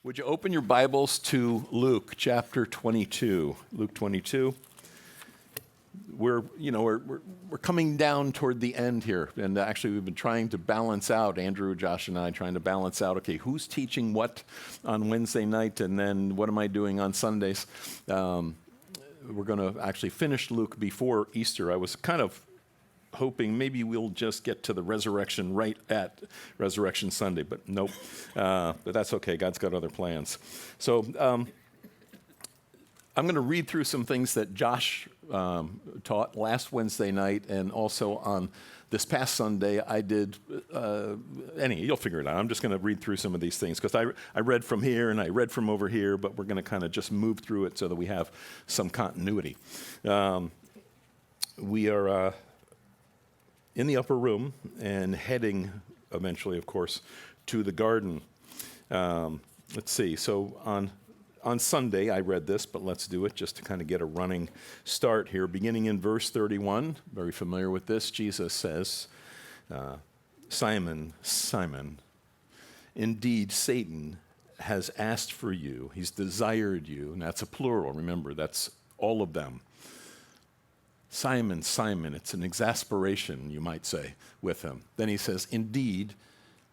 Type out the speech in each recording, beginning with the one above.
Would you open your Bibles to Luke chapter 22? Luke 22. We're coming down toward the end here, and actually we've been trying to balance out, Andrew, Josh, and I, trying to balance out, okay, who's teaching what on Wednesday night, and then what am I doing on Sundays? We're going to actually finish Luke before Easter. I was kind of hoping maybe we'll just get to the resurrection right at Resurrection Sunday, but nope. But that's okay. God's got other plans. So I'm going to read through some things that Josh taught last Wednesday night, and also on this past Sunday I did. You'll figure it out. I'm just going to read through some of these things because I read from here and I read from over here, but we're going to kind of just move through it so that we have some continuity. We are in the upper room and heading eventually, of course, to the garden. Let's see. So on Sunday, I read this, but let's do it just to kind of get a running start here. Beginning in verse 31, very familiar with this, Jesus says, Simon, Simon, indeed Satan has asked for you. He's desired you, and that's a plural. Remember, that's all of them. Simon, Simon, it's an exasperation, you might say, with him. Then he says, indeed,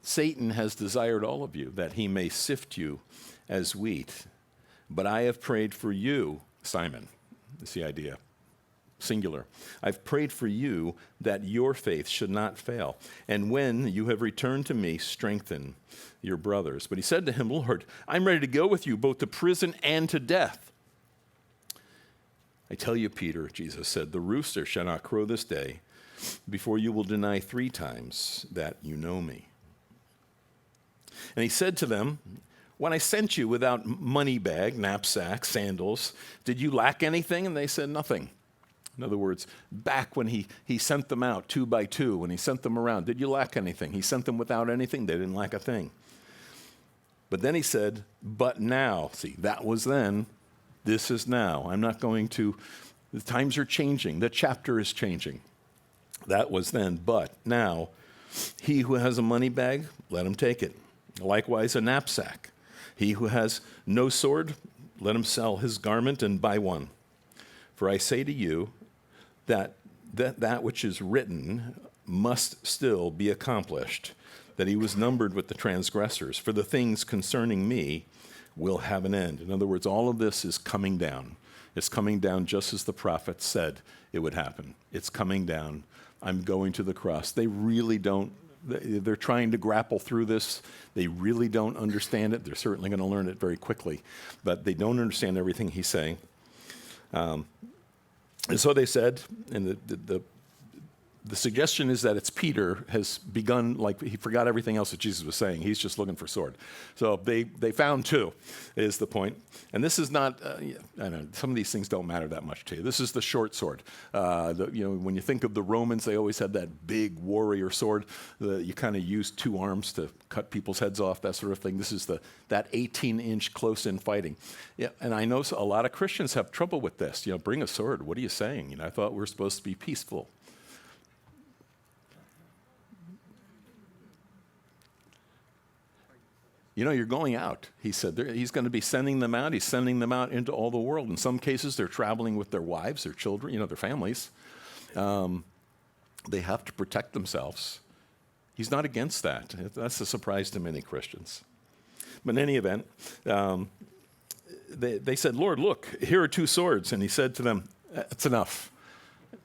Satan has desired all of you, that he may sift you as wheat. But I have prayed for you, Simon. That's the idea. Singular. I've prayed for you that your faith should not fail. And when you have returned to me, strengthen your brothers. But he said to him, Lord, I'm ready to go with you both to prison and to death. I tell you, Peter, Jesus said, the rooster shall not crow this day before you will deny 3 times that you know me. And he said to them, when I sent you without money bag, knapsack, sandals, did you lack anything? And they said nothing. In other words, back when he sent them out 2 by 2, when he sent them around, did you lack anything? He sent them without anything. They didn't lack a thing. But then he said, but now, see, that was then. This is now. I'm not going to, the times are changing. The chapter is changing. That was then. But now, he who has a money bag, let him take it. Likewise, a knapsack. He who has no sword, let him sell his garment and buy one. For I say to you that which is written must still be accomplished, that he was numbered with the transgressors. For the things concerning me will have an end. In other words, all of this is coming down. It's coming down just as the prophet said it would happen. It's coming down. I'm going to the cross. They really don't, they're trying to grapple through this. They really don't understand it. They're certainly going to learn it very quickly, but they don't understand everything he's saying. And so they said, and the suggestion is that it's Peter has begun, like he forgot everything else that Jesus was saying. He's just looking for sword. So they found 2, is the point. And this is not, I don't know, some of these things don't matter that much to you. This is the short sword. When you think of the Romans, they always had that big warrior sword. You kind of use 2 arms to cut people's heads off, that sort of thing. This is that 18-inch close-in fighting. Yeah, and I know a lot of Christians have trouble with this. Bring a sword. What are you saying? I thought we're supposed to be peaceful. You're going out, he said. He's going to be sending them out. He's sending them out into all the world. In some cases, they're traveling with their wives, their children, their families. They have to protect themselves. He's not against that. That's a surprise to many Christians. But in any event, they said, Lord, look, here are 2 swords. And he said to them, it's enough.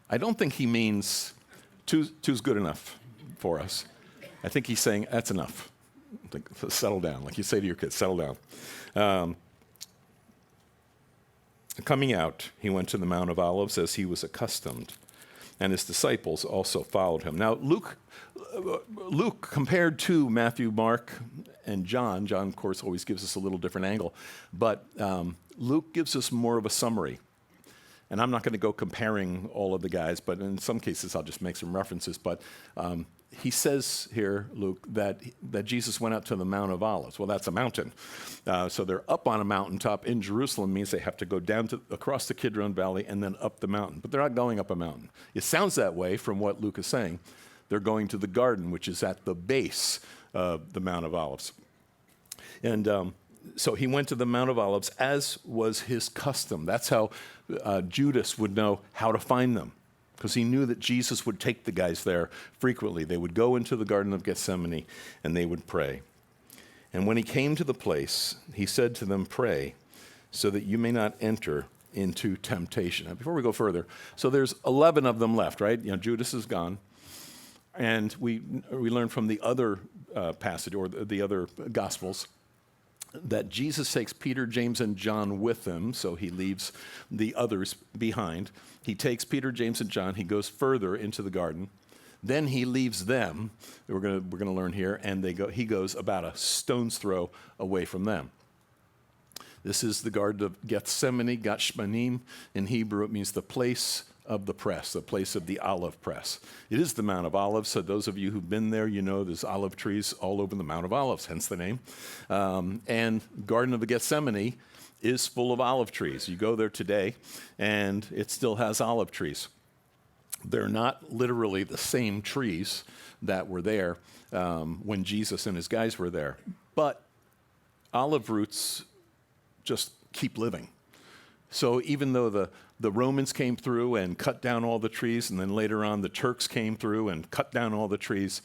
I don't think he means two's good enough for us. I think he's saying, that's enough. Settle down, like you say to your kids, settle down. Coming out, he went to the Mount of Olives as he was accustomed, and his disciples also followed him. Now, Luke, compared to Matthew, Mark, and John, of course, always gives us a little different angle, but Luke gives us more of a summary. And I'm not going to go comparing all of the guys, but in some cases I'll just make some references. But he says here, Luke, that Jesus went out to the Mount of Olives. Well, that's a mountain. So they're up on a mountaintop in Jerusalem, means they have to go down across the Kidron Valley and then up the mountain. But they're not going up a mountain. It sounds that way from what Luke is saying. They're going to the garden, which is at the base of the Mount of Olives. And So he went to the Mount of Olives, as was his custom. That's how Judas would know how to find them, because he knew that Jesus would take the guys there frequently. They would go into the Garden of Gethsemane, and they would pray. And when he came to the place, he said to them, "Pray, so that you may not enter into temptation." Now, before we go further, so there's 11 of them left, right? Judas is gone. And we learn from the other passage, or the other Gospels, that Jesus takes Peter, James, and John with him, so he leaves the others behind. He takes Peter, James, and John. He goes further into the garden. Then he leaves them, we're going to learn here, and he goes about a stone's throw away from them. This is the Garden of Gethsemane, Gethshmanim. In Hebrew, it means the place of the press, the place of the olive press. It is the Mount of Olives, so those of you who've been there, you know there's olive trees all over the Mount of Olives, hence the name. And Garden of the Gethsemane is full of olive trees. You go there today, and it still has olive trees. They're not literally the same trees that were there when Jesus and his guys were there, but olive roots just keep living. So even though the Romans came through and cut down all the trees, and then later on the Turks came through and cut down all the trees,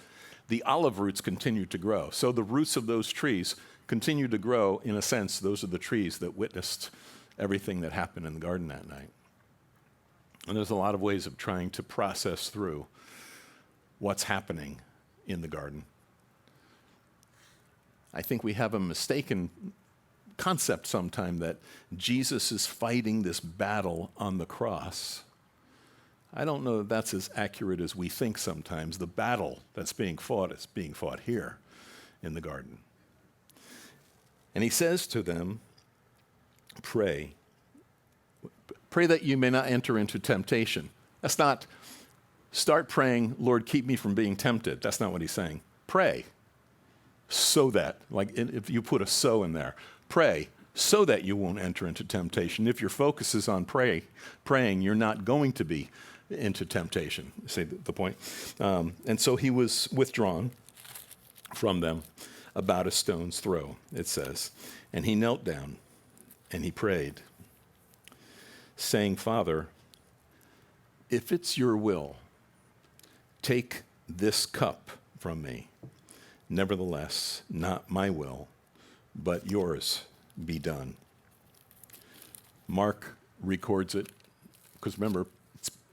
the olive roots continued to grow. So the roots of those trees continue to grow. In a sense, those are the trees that witnessed everything that happened in the garden that night. And there's a lot of ways of trying to process through what's happening in the garden. I think we have a mistaken concept sometime that Jesus is fighting this battle on the cross. I don't know that that's as accurate as we think sometimes. The battle that's being fought is being fought here in the garden. And he says to them, "Pray. Pray that you may not enter into temptation." That's not, start praying, "Lord, keep me from being tempted." That's not what he's saying. Pray so that, like if you put a "so" in there, pray so that you won't enter into temptation. If your focus is on praying, you're not going to be into temptation. See the point? And so he was withdrawn from them about a stone's throw, it says. And he knelt down and he prayed, saying, "Father, if it's your will, take this cup from me. Nevertheless, not my will, but yours be done." Mark records it, because remember,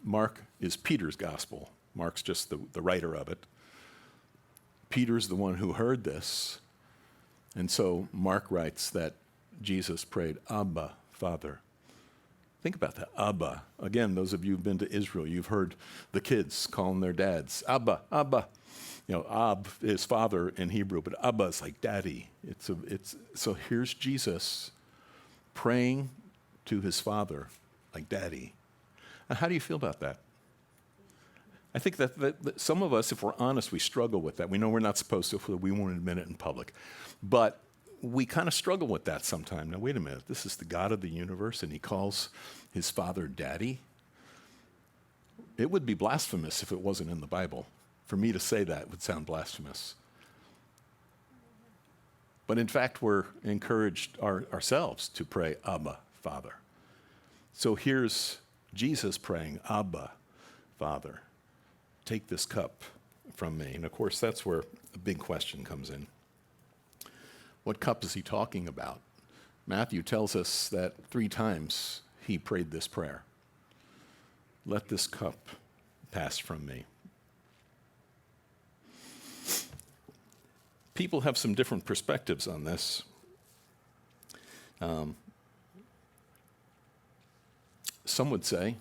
Mark is Peter's gospel. Mark's just the writer of it. Peter's the one who heard this, and so Mark writes that Jesus prayed, "Abba, Father." Think about that, Abba. Again, those of you who've been to Israel, you've heard the kids calling their dads, "Abba, Abba." Ab is father in Hebrew, but Abba is like daddy. So here's Jesus praying to his father like daddy. And how do you feel about that? I think that some of us, if we're honest, we struggle with that. We know we're not supposed to, we won't admit it in public. But we kind of struggle with that sometimes. Now, wait a minute. This is the God of the universe, and he calls his father daddy? It would be blasphemous if it wasn't in the Bible. For me to say that would sound blasphemous. But in fact, we're encouraged ourselves to pray, "Abba, Father." So here's Jesus praying, "Abba, Father, take this cup from me." And of course, that's where a big question comes in. What cup is he talking about? Matthew tells us that 3 times he prayed this prayer. "Let this cup pass from me." People have some different perspectives on this. Some would say,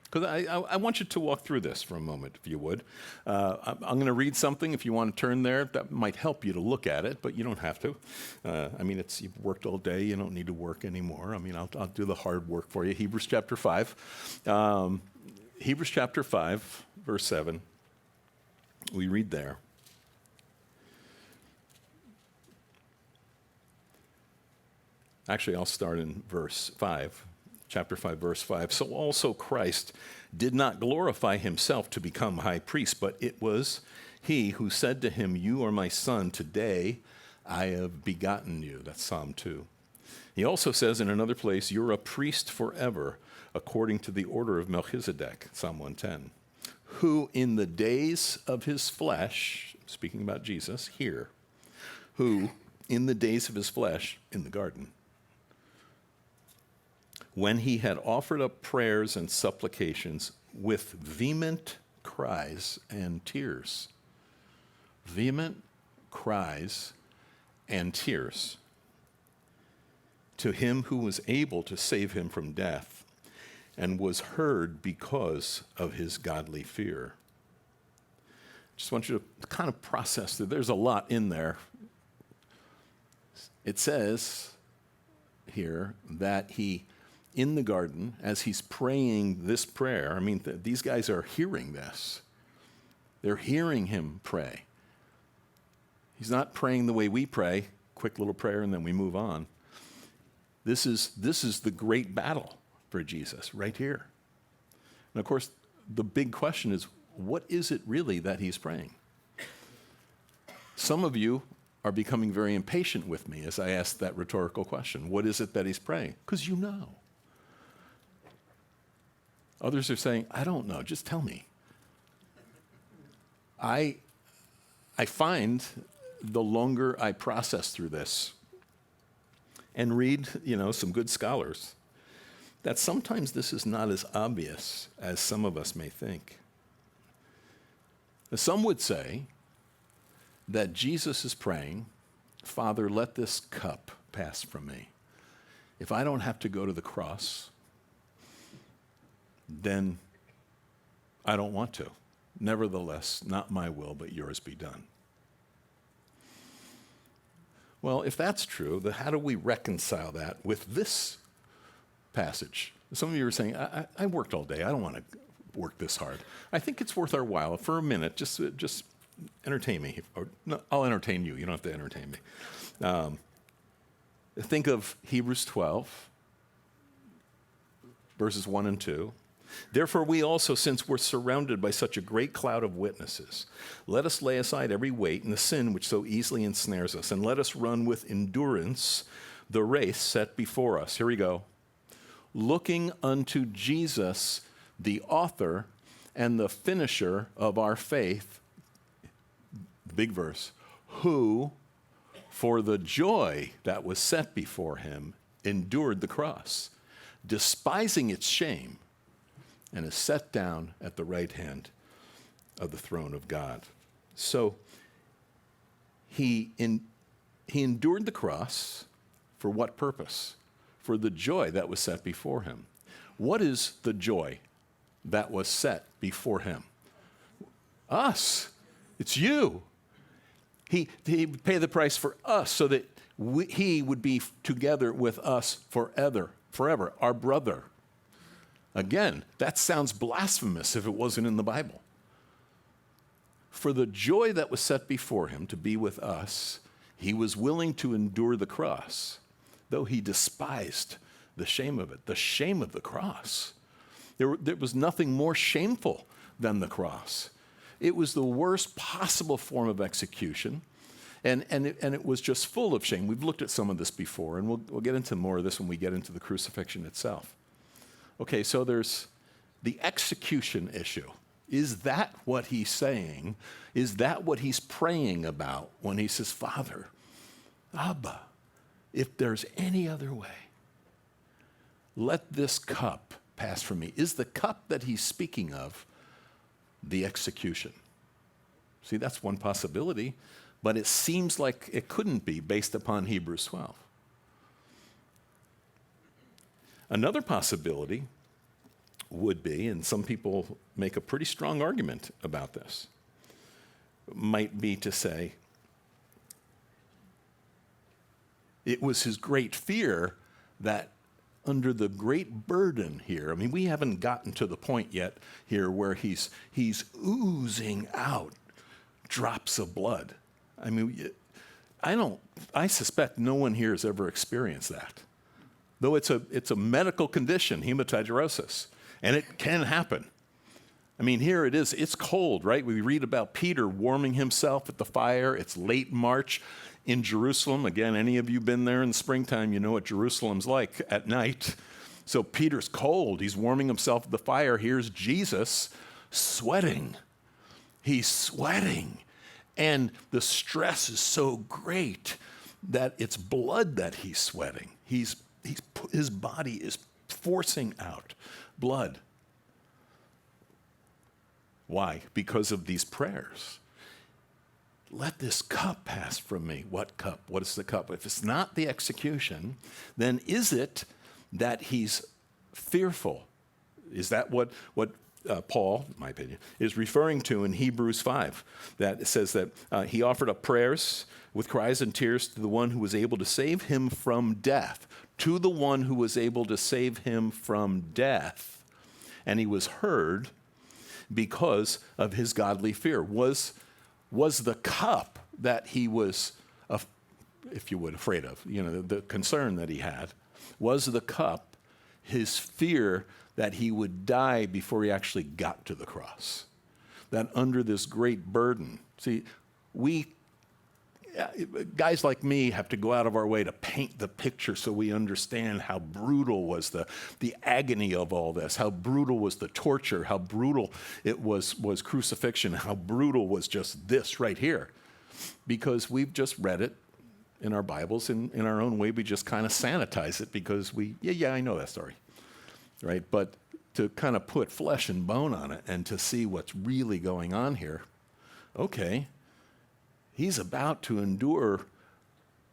because I want you to walk through this for a moment, if you would. I'm going to read something. If you want to turn there, that might help you to look at it, but you don't have to. You've worked all day. You don't need to work anymore. I'll do the hard work for you. Hebrews chapter 5. Hebrews chapter 5, verse 7. We read there. Actually, I'll start in verse 5, chapter 5, verse 5. "So also Christ did not glorify himself to become high priest, but it was he who said to him, 'You are my son, today I have begotten you. That's Psalm 2. He also says in another place, you're a priest forever, according to the order of Melchizedek, Psalm 110, who in the days of his flesh, speaking about Jesus here, who in the days of his flesh in the garden, when he had offered up prayers and supplications with vehement cries and tears. Vehement cries and tears. To him who was able to save him from death and was heard because of his godly fear. Just want you to kind of process that. There's a lot in there. It says here that he, in the garden, as he's praying this prayer, I mean, these guys are hearing this. They're hearing him pray. He's not praying the way we pray, quick little prayer, and then we move on. This is the great battle for Jesus right here. And of course, the big question is, what is it really that he's praying? Some of you are becoming very impatient with me as I ask that rhetorical question. What is it that he's praying? Because you know. Others are saying, I don't know, just tell me. I find the longer I process through this and read, some good scholars, that sometimes this is not as obvious as some of us may think. Some would say that Jesus is praying, Father, let this cup pass from me. If I don't have to go to the cross, then I don't want to. Nevertheless, not my will, but yours be done. Well, if that's true, then how do we reconcile that with this passage? Some of you are saying, I worked all day. I don't want to work this hard. I think it's worth our while for a minute. Just entertain me. Or, no, I'll entertain you. You don't have to entertain me. Think of Hebrews 12, verses 1 and 2. Therefore, we also, since we're surrounded by such a great cloud of witnesses, let us lay aside every weight and the sin which so easily ensnares us, and let us run with endurance the race set before us. Here we go. Looking unto Jesus, the author and the finisher of our faith, big verse, who, for the joy that was set before him, endured the cross, despising its shame, and is set down at the right hand of the throne of God. So he endured the cross for what purpose? For the joy that was set before him. What is the joy that was set before him? Us. It's you. He would pay the price for us so that he would be together with us forever, our brother. Again, that sounds blasphemous if it wasn't in the Bible. For the joy that was set before him to be with us, he was willing to endure the cross, though he despised the shame of it, the shame of the cross. There was nothing more shameful than the cross. It was the worst possible form of execution, and it was just full of shame. We've looked at some of this before, and we'll get into more of this when we get into the crucifixion itself. Okay, so there's the execution issue. Is that what he's saying? Is that what he's praying about when he says, Father, Abba, if there's any other way, let this cup pass from me? Is the cup that he's speaking of the execution? See, that's one possibility, but it seems like it couldn't be based upon Hebrews 12. Another possibility would be, and some people make a pretty strong argument about this, might be to say, it was his great fear that under the great burden here, I mean, we haven't gotten to the point yet here where he's oozing out drops of blood. I mean, I suspect no one here has ever experienced that. Though it's a medical condition, hematidrosis, and it can happen. I mean, here it is. It's cold, right? We read about Peter warming himself at the fire. It's late March in Jerusalem. Again, any of you been there in the springtime, you know what Jerusalem's like at night. So Peter's cold. He's warming himself at the fire. Here's Jesus sweating. He's sweating. And the stress is so great that it's blood that he's sweating. His body is forcing out blood. Why? Because of these prayers. Let this cup pass from me. What cup? What is the cup? If it's not the execution, then is it that he's fearful? Is that what Paul, in my opinion, is referring to in Hebrews 5? That it says that he offered up prayers with cries and tears to the one who was able to save him from death. To the one who was able to save him from death. And he was heard because of his godly fear. Was the cup that he was, if you would, afraid of, the concern that he had, was the cup his fear that he would die before he actually got to the cross? That under this great burden, see, guys like me have to go out of our way to paint the picture so we understand how brutal was the agony of all this, how brutal was the torture, how brutal it was crucifixion, how brutal was just this right here. Because we've just read it in our Bibles, and in our own way we just kind of sanitize it because I know that story, right? But to kind of put flesh and bone on it and to see what's really going on here, okay, he's about to endure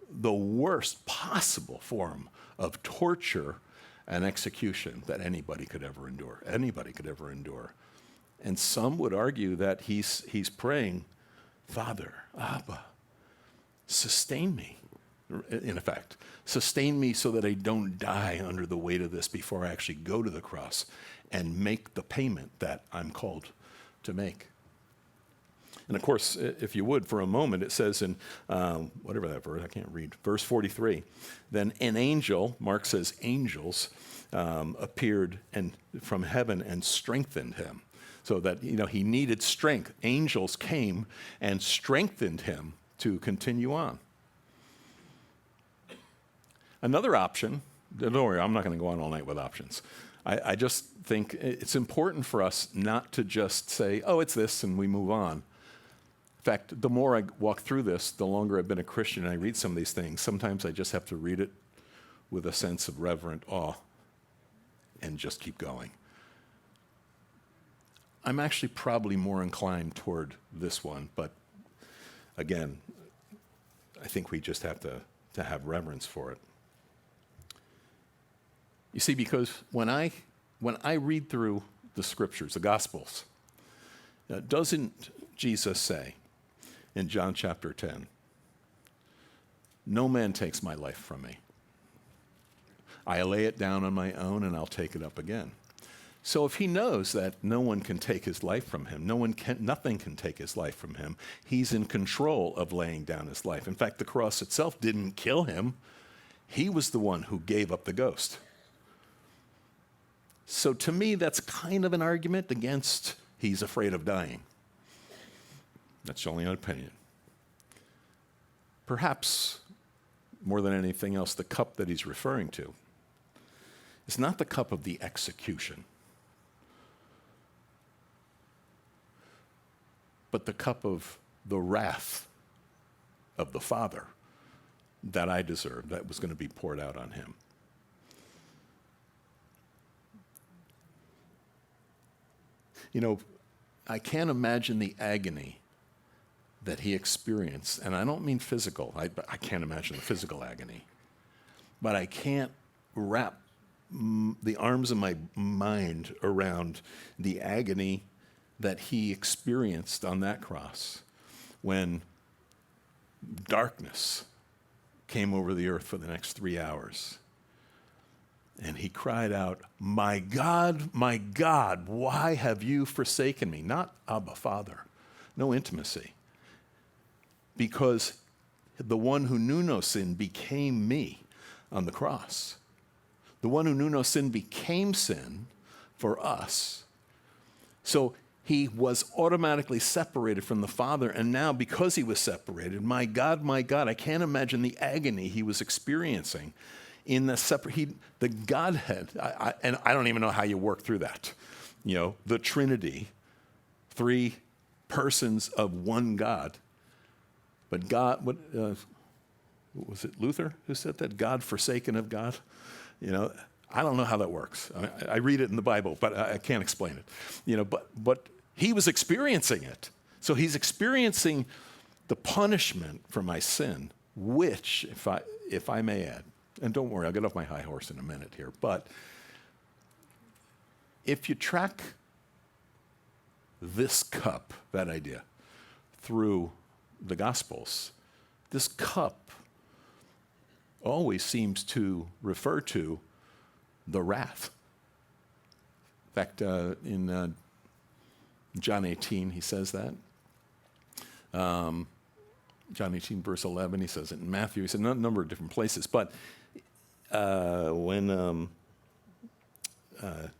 the worst possible form of torture and execution that anybody could ever endure. And some would argue that he's praying, Father, Abba, sustain me, in effect. Sustain me so that I don't die under the weight of this before I actually go to the cross and make the payment that I'm called to make. And of course, if you would, for a moment, it says in, whatever that verse, I can't read, verse 43, then an angel, Mark says angels, appeared from heaven and strengthened him. So that, he needed strength. Angels came and strengthened him to continue on. Another option, don't worry, I'm not going to go on all night with options. I just think it's important for us not to just say, oh, it's this, and we move on. In fact, the more I walk through this, the longer I've been a Christian and I read some of these things, sometimes I just have to read it with a sense of reverent awe and just keep going. I'm actually probably more inclined toward this one, but again, I think we just have to have reverence for it. You see, because when I read through the scriptures, the Gospels, doesn't Jesus say, in John chapter 10, no man takes my life from me. I lay it down on my own and I'll take it up again. So if he knows that no one can take his life from him, nothing can take his life from him, he's in control of laying down his life. In fact, the cross itself didn't kill him. He was the one who gave up the ghost. So to me, that's kind of an argument against he's afraid of dying. That's only an opinion. Perhaps, more than anything else, the cup that he's referring to is not the cup of the execution, but the cup of the wrath of the Father that I deserved, that was going to be poured out on him. I can't imagine the agony that he experienced, and I don't mean physical. I can't imagine the physical agony, but I can't wrap the arms of my mind around the agony that he experienced on that cross when darkness came over the earth for the next 3 hours. And he cried out, my God, why have you forsaken me? Not Abba, Father. No intimacy. Because the one who knew no sin became me on the cross. The one who knew no sin became sin for us. So he was automatically separated from the Father, and now because he was separated, my God, I can't imagine the agony he was experiencing in the Godhead. And I don't even know how you work through that. The Trinity, 3 persons of one God. But God, what was it Luther who said that? God forsaken of God? I don't know how that works. I read it in the Bible, but I can't explain it. But he was experiencing it. So he's experiencing the punishment for my sin, which, if I may add, and don't worry, I'll get off my high horse in a minute here, but if you track this cup, that idea, through the Gospels, this cup always seems to refer to the wrath. In fact, in John 18, he says that. John 18, verse 11, he says it in Matthew. He said a number of different places. But when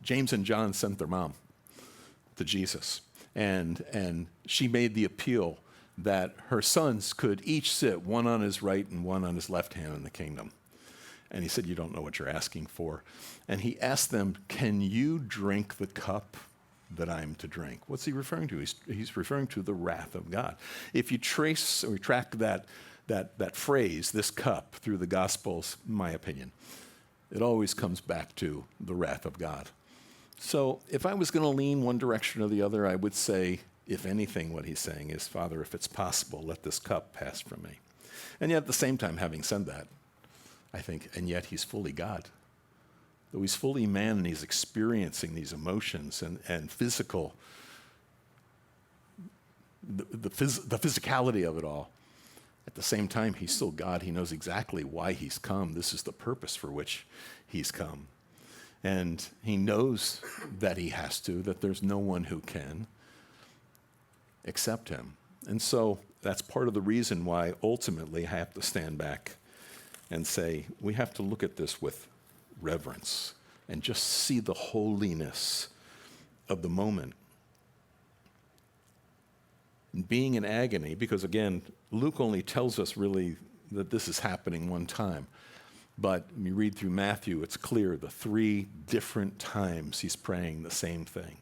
James and John sent their mom to Jesus, and she made the appeal that her sons could each sit, one on his right and one on his left hand in the kingdom. And he said, you don't know what you're asking for. And he asked them, can you drink the cup that I'm to drink? What's he referring to? He's referring to the wrath of God. If you trace or track that phrase, this cup, through the Gospels, in my opinion, it always comes back to the wrath of God. So if I was going to lean one direction or the other, I would say, if anything, what he's saying is, Father, if it's possible, let this cup pass from me. And yet at the same time, having said that, I think, and yet he's fully God. Though he's fully man and he's experiencing these emotions and physical, the physicality of it all. At the same time, he's still God. He knows exactly why he's come. This is the purpose for which he's come. And he knows that he has to, that there's no one who can except him. And so that's part of the reason why ultimately I have to stand back and say, we have to look at this with reverence and just see the holiness of the moment. Being in agony, because again, Luke only tells us really that this is happening one time. But when you read through Matthew, it's clear the 3 different times he's praying the same thing.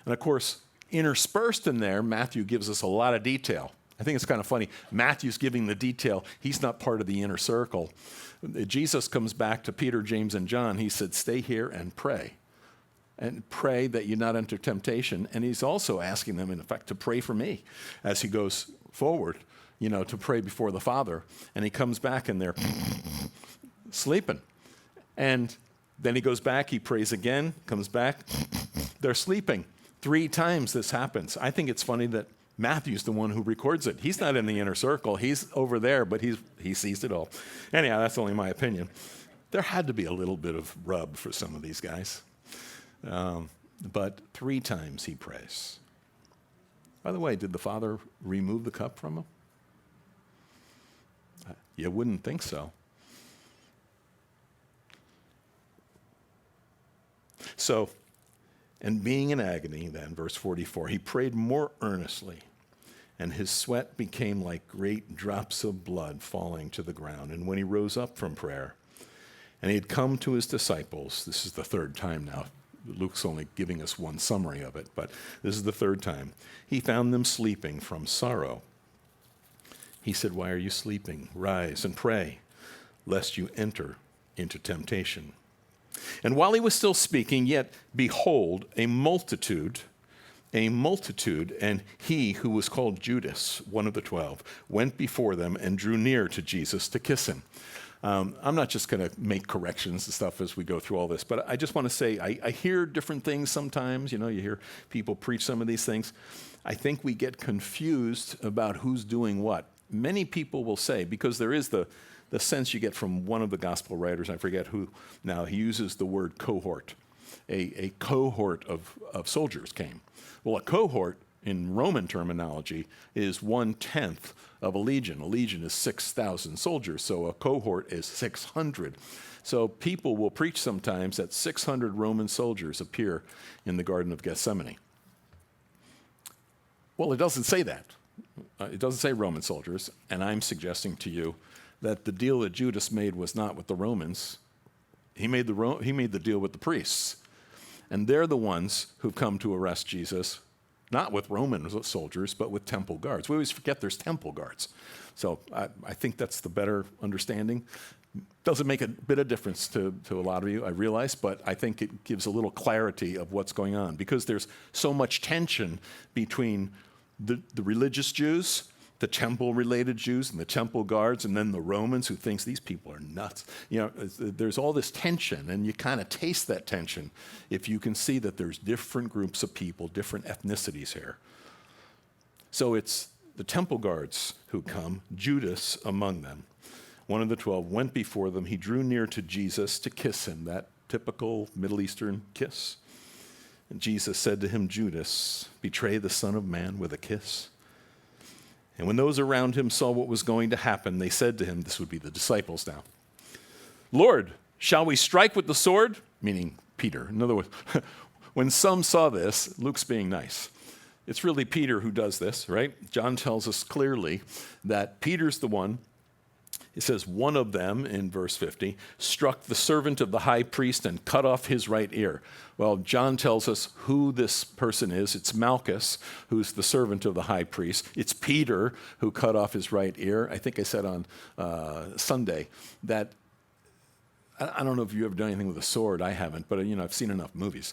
And of course, interspersed in there, Matthew gives us a lot of detail. I think it's kind of funny. Matthew's giving the detail. He's not part of the inner circle. Jesus comes back to Peter, James, and John. He said, stay here and pray. And pray that you not enter temptation. And he's also asking them, in effect, to pray for me as he goes forward, to pray before the Father. And he comes back and they're sleeping. And then he goes back, he prays again, comes back, they're sleeping. 3 times this happens. I think it's funny that Matthew's the one who records it. He's not in the inner circle. He's over there, but he sees it all. Anyhow, that's only my opinion. There had to be a little bit of rub for some of these guys. But 3 times he prays. By the way, did the Father remove the cup from him? You wouldn't think so. So, and being in agony, then, verse 44, he prayed more earnestly, and his sweat became like great drops of blood falling to the ground. And when he rose up from prayer, and he had come to his disciples, this is the 3rd time now. Luke's only giving us one summary of it, but this is the 3rd time. He found them sleeping from sorrow. He said, why are you sleeping? Rise and pray, lest you enter into temptation. And while he was still speaking, yet behold, a multitude, and he who was called Judas, one of the 12, went before them and drew near to Jesus to kiss him. I'm not just going to make corrections and stuff as we go through all this, but I just want to say I hear different things sometimes. You hear people preach some of these things. I think we get confused about who's doing what. Many people will say, because there is the sense you get from one of the gospel writers, I forget who now, he uses the word cohort. A cohort of soldiers came. Well, a cohort in Roman terminology is 1/10 of a legion. A legion is 6,000 soldiers, so a cohort is 600. So people will preach sometimes that 600 Roman soldiers appear in the Garden of Gethsemane. Well, it doesn't say that. It doesn't say Roman soldiers, and I'm suggesting to you that the deal that Judas made was not with the Romans. He made the deal with the priests. And they're the ones who've come to arrest Jesus, not with Roman soldiers, but with temple guards. We always forget there's temple guards. So I think that's the better understanding. Doesn't make a bit of difference to a lot of you, I realize, but I think it gives a little clarity of what's going on because there's so much tension between the religious Jews, the temple-related Jews, and the temple guards, and then the Romans who thinks these people are nuts. You know, there's all this tension, and you kind of taste that tension if you can see that there's different groups of people, different ethnicities here. So it's the temple guards who come, Judas among them. One of the 12 went before them. He drew near to Jesus to kiss him, that typical Middle Eastern kiss. And Jesus said to him, Judas, betray the Son of Man with a kiss? And when those around him saw what was going to happen, they said to him, this would be the disciples now, Lord, shall we strike with the sword? Meaning Peter. In other words, when some saw this, Luke's being nice. It's really Peter who does this, right? John tells us clearly that Peter's the one. It says, one of them, in verse 50, struck the servant of the high priest and cut off his right ear. Well, John tells us who this person is. It's Malchus, who's the servant of the high priest. It's Peter who cut off his right ear. I think I said on Sunday that, I don't know if you've ever done anything with a sword. I haven't, but I've seen enough movies.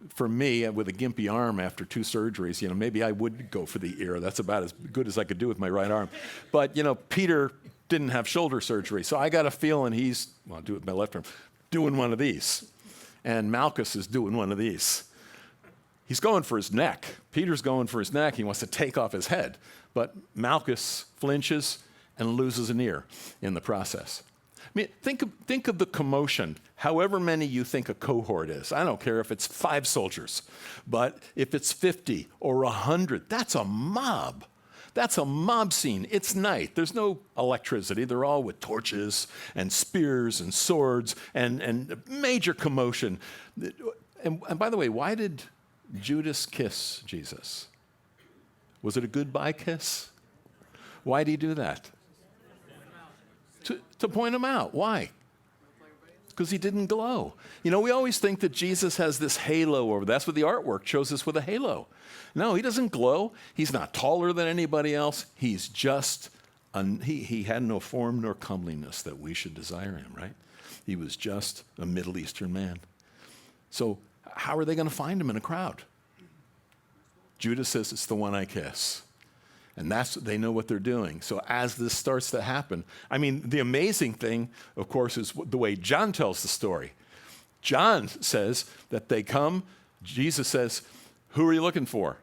For me, with a gimpy arm after 2 surgeries, maybe I would go for the ear. That's about as good as I could do with my right arm. But, Peter didn't have shoulder surgery, so I got a feeling I'll do it with my left arm, doing one of these. And Malchus is doing one of these. He's going for his neck. Peter's going for his neck. He wants to take off his head. But Malchus flinches and loses an ear in the process. I mean, think of the commotion, however many you think a cohort is. I don't care if it's 5 soldiers, but if it's 50 or 100, that's a mob. That's a mob scene. It's night. There's no electricity. They're all with torches and spears and swords and major commotion. And by the way, why did Judas kiss Jesus? Was it a goodbye kiss? Why did he do that? To point him out. Why? Because he didn't glow. We always think that Jesus has this halo over. That's what the artwork shows us with a halo. No, he doesn't glow. He's not taller than anybody else. He's just, he had no form nor comeliness that we should desire him, right? He was just a Middle Eastern man. So how are they going to find him in a crowd? Judas says, it's the one I kiss. And they know what they're doing. So as this starts to happen, the amazing thing, of course, is the way John tells the story. John says that they come, Jesus says, who are you looking for?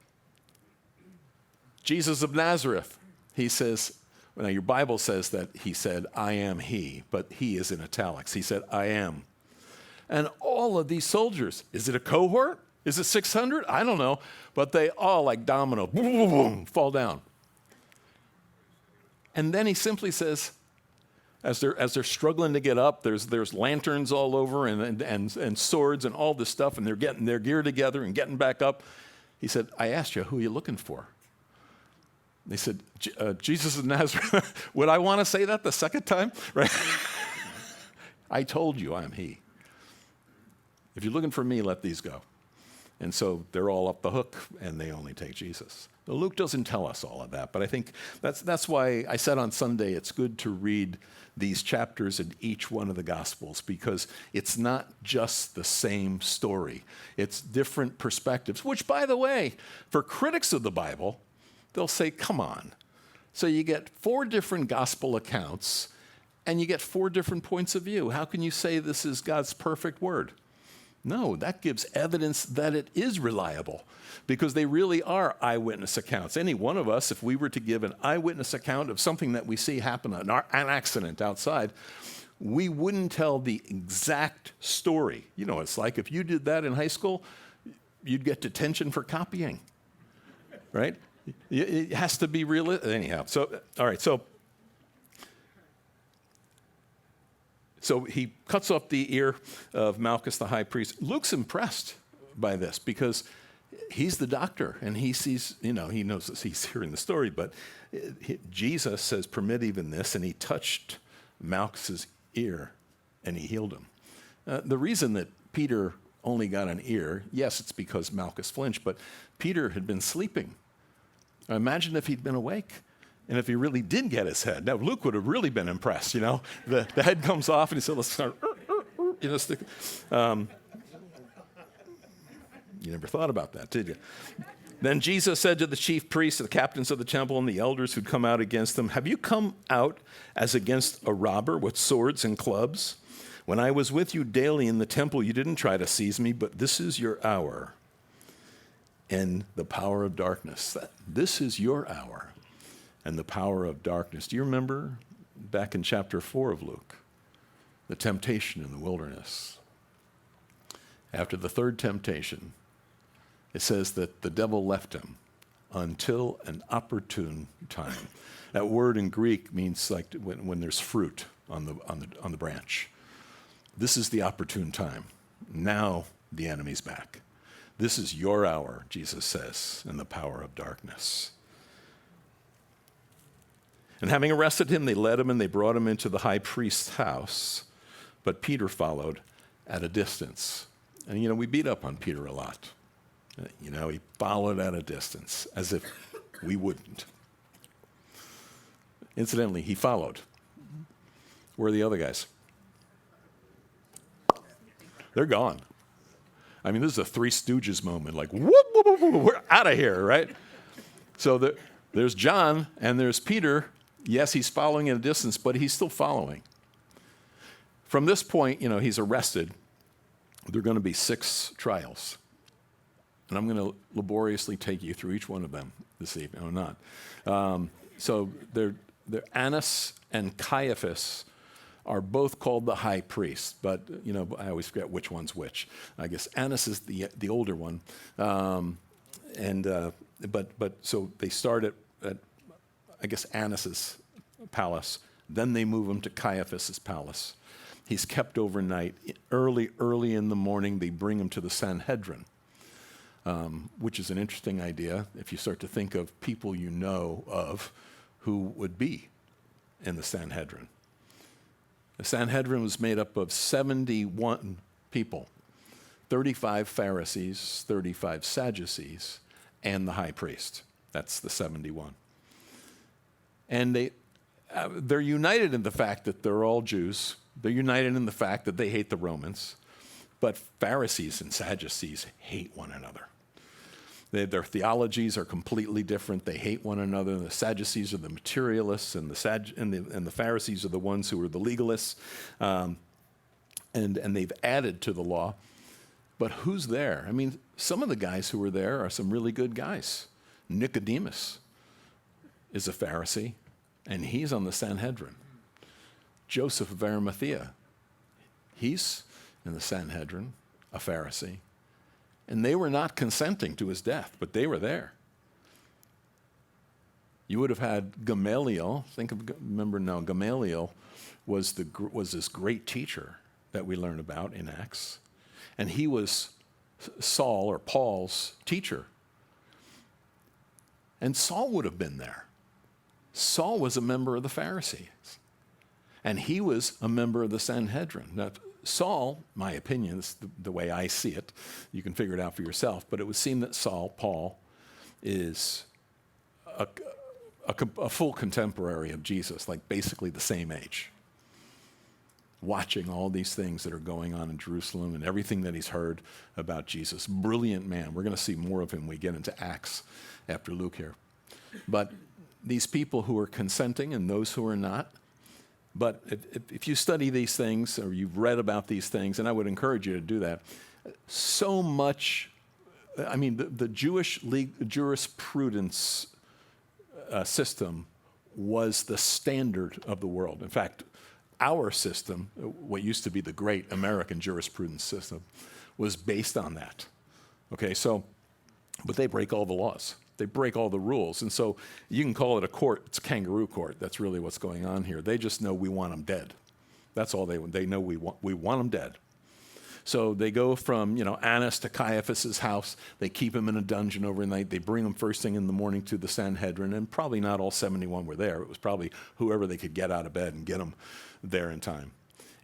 Jesus of Nazareth. He says, now your Bible says that he said, I am he, but he is in italics. He said, I am. And all of these soldiers, is it a cohort? Is it 600? I don't know. But they all, like domino, boom, boom, boom, fall down. And then he simply says, as they're struggling to get up, there's lanterns all over and swords and all this stuff, and they're getting their gear together and getting back up. He said, I asked you, who are you looking for? They said, Jesus of Nazareth. Would I want to say that the second time? Right? I told you I'm he. If you're looking for me, let these go. And so they're all up the hook, and they only take Jesus. Now, Luke doesn't tell us all of that, but I think that's why I said on Sunday it's good to read these chapters in each one of the Gospels, because it's not just the same story. It's different perspectives, which, by the way, for critics of the Bible, they'll say, come on. So you get 4 different gospel accounts, and you get 4 different points of view. How can you say this is God's perfect word? No, that gives evidence that it is reliable, because they really are eyewitness accounts. Any one of us, if we were to give an eyewitness account of something that we see happen, an accident outside, we wouldn't tell the exact story. It's like if you did that in high school, you'd get detention for copying, right? It has to be real. Anyhow, all right, So he cuts off the ear of Malchus the high priest. Luke's impressed by this because he's the doctor, and he sees, he knows that he's hearing the story, but Jesus says, permit even this, and he touched Malchus's ear, and he healed him. The reason that Peter only got an ear, yes, it's because Malchus flinched, but Peter had been sleeping. Imagine if he'd been awake, and if he really did get his head. Now, Luke would have really been impressed, The head comes off, and he said, let's start, stick. You never thought about that, did you? Then Jesus said to the chief priests, the captains of the temple, and the elders who'd come out against them, have you come out as against a robber with swords and clubs? When I was with you daily in the temple, you didn't try to seize me, but this is your hour and the power of darkness. This is your hour and the power of darkness. Do you remember back in chapter 4 of Luke, the temptation in the wilderness? After the third temptation, it says that the devil left him until an opportune time. That word in Greek means like when there's fruit on the branch. This is the opportune time. Now the enemy's back. This is your hour, Jesus says, in the power of darkness. And having arrested him, they led him and they brought him into the high priest's house. But Peter followed at a distance. And, we beat up on Peter a lot. He followed at a distance, as if we wouldn't. Incidentally, he followed. Where are the other guys? They're gone. I mean, this is a Three Stooges moment, like, whoop, whoop, whoop, whoop, we're out of here, right? So there's John and there's Peter. Yes, he's following at a distance, but he's still following. From this point, he's arrested. There are going to be 6 trials. And I'm going to laboriously take you through each one of them this evening, or not. So they're Annas and Caiaphas are both called the high priest, but I always forget which one's which. I guess Annas is the older one, but so they start at I guess Annas's palace. Then they move him to Caiaphas's palace. He's kept overnight. Early in the morning, they bring him to the Sanhedrin. Which is an interesting idea if you start to think of people you know of who would be in the Sanhedrin. The Sanhedrin was made up of 71 people, 35 Pharisees, 35 Sadducees, and the high priest. That's the 71. And they're united in the fact that they're all Jews. They're united in the fact that they hate the Romans. But Pharisees and Sadducees hate one another. Their theologies are completely different. They hate one another. The Sadducees are the materialists, and the Pharisees are the ones who are the legalists. And they've added to the law. But who's there? I mean, some of the guys who are there are some really good guys. Nicodemus is a Pharisee, and he's on the Sanhedrin. Joseph of Arimathea, he's in the Sanhedrin, a Pharisee. And they were not consenting to his death, but they were there. You would have had Gamaliel. Gamaliel was this great teacher that we learn about in Acts. And he was Saul or Paul's teacher. And Saul would have been there. Saul was a member of the Pharisees. And he was a member of the Sanhedrin. Now, Saul, my opinion, this is the way I see it, you can figure it out for yourself, but it would seem that Paul, is a full contemporary of Jesus, like basically the same age, watching all these things that are going on in Jerusalem and everything that he's heard about Jesus. Brilliant man. We're going to see more of him when we get into Acts after Luke here. But these people who are consenting and those who are not, but if you study these things or you've read about these things, and I would encourage you to do that, so much, I mean, the Jewish jurisprudence system was the standard of the world. In fact, our system, what used to be the great American jurisprudence system, was based on that. Okay, so, but they break all the laws. They break all the rules. And so you can call it a court. It's a kangaroo court. That's really what's going on here. They just know we want them dead. That's all they know. We want them dead. So they go from, Annas to Caiaphas's house. They keep him in a dungeon overnight. They bring him first thing in the morning to the Sanhedrin, and probably not all 71 were there. It was probably whoever they could get out of bed and get them there in time.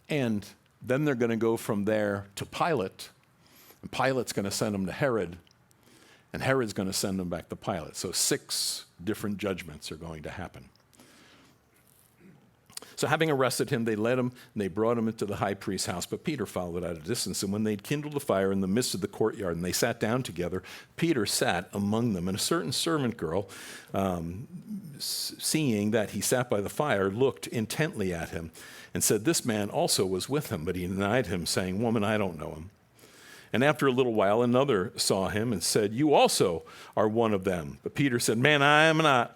And then they're going to go from there to Pilate, and Pilate's going to send them to Herod, and Herod's going to send them back to Pilate. So 6 different judgments are going to happen. So having arrested him, they led him, and they brought him into the high priest's house. But Peter followed at a distance. And when they'd kindled a fire in the midst of the courtyard, and they sat down together, Peter sat among them. And a certain servant girl, seeing that he sat by the fire, looked intently at him and said, "This man also was with him." But he denied him, saying, "Woman, I don't know him." And after a little while, another saw him and said, "You also are one of them." But Peter said, "Man, I am not."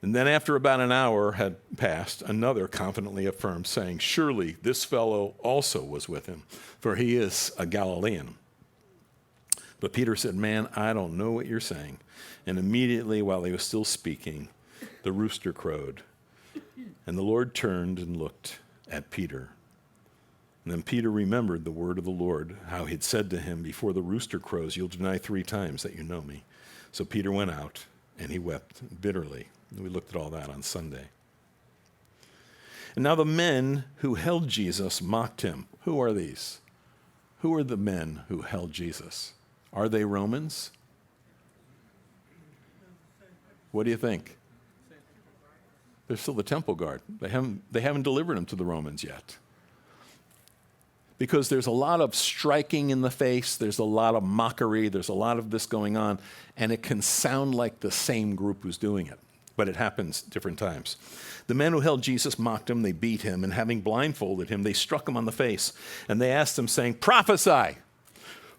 And then after about an hour had passed, another confidently affirmed, saying, "Surely this fellow also was with him, for he is a Galilean." But Peter said, "Man, I don't know what you're saying." And immediately while he was still speaking, the rooster crowed. And the Lord turned and looked at Peter. And then Peter remembered the word of the Lord, how he'd said to him, "Before the rooster crows, you'll deny 3 times that you know me." So Peter went out, and he wept bitterly. We looked at all that on Sunday. And now the men who held Jesus mocked him. Who are these? Who are the men who held Jesus? Are they Romans? What do you think? They're still the temple guard. They haven't delivered him to the Romans yet. Because there's a lot of striking in the face, there's a lot of mockery, there's a lot of this going on, and it can sound like the same group who's doing it. But it happens different times. The men who held Jesus mocked him, they beat him, and having blindfolded him, they struck him on the face. And they asked him, saying, "Prophesy,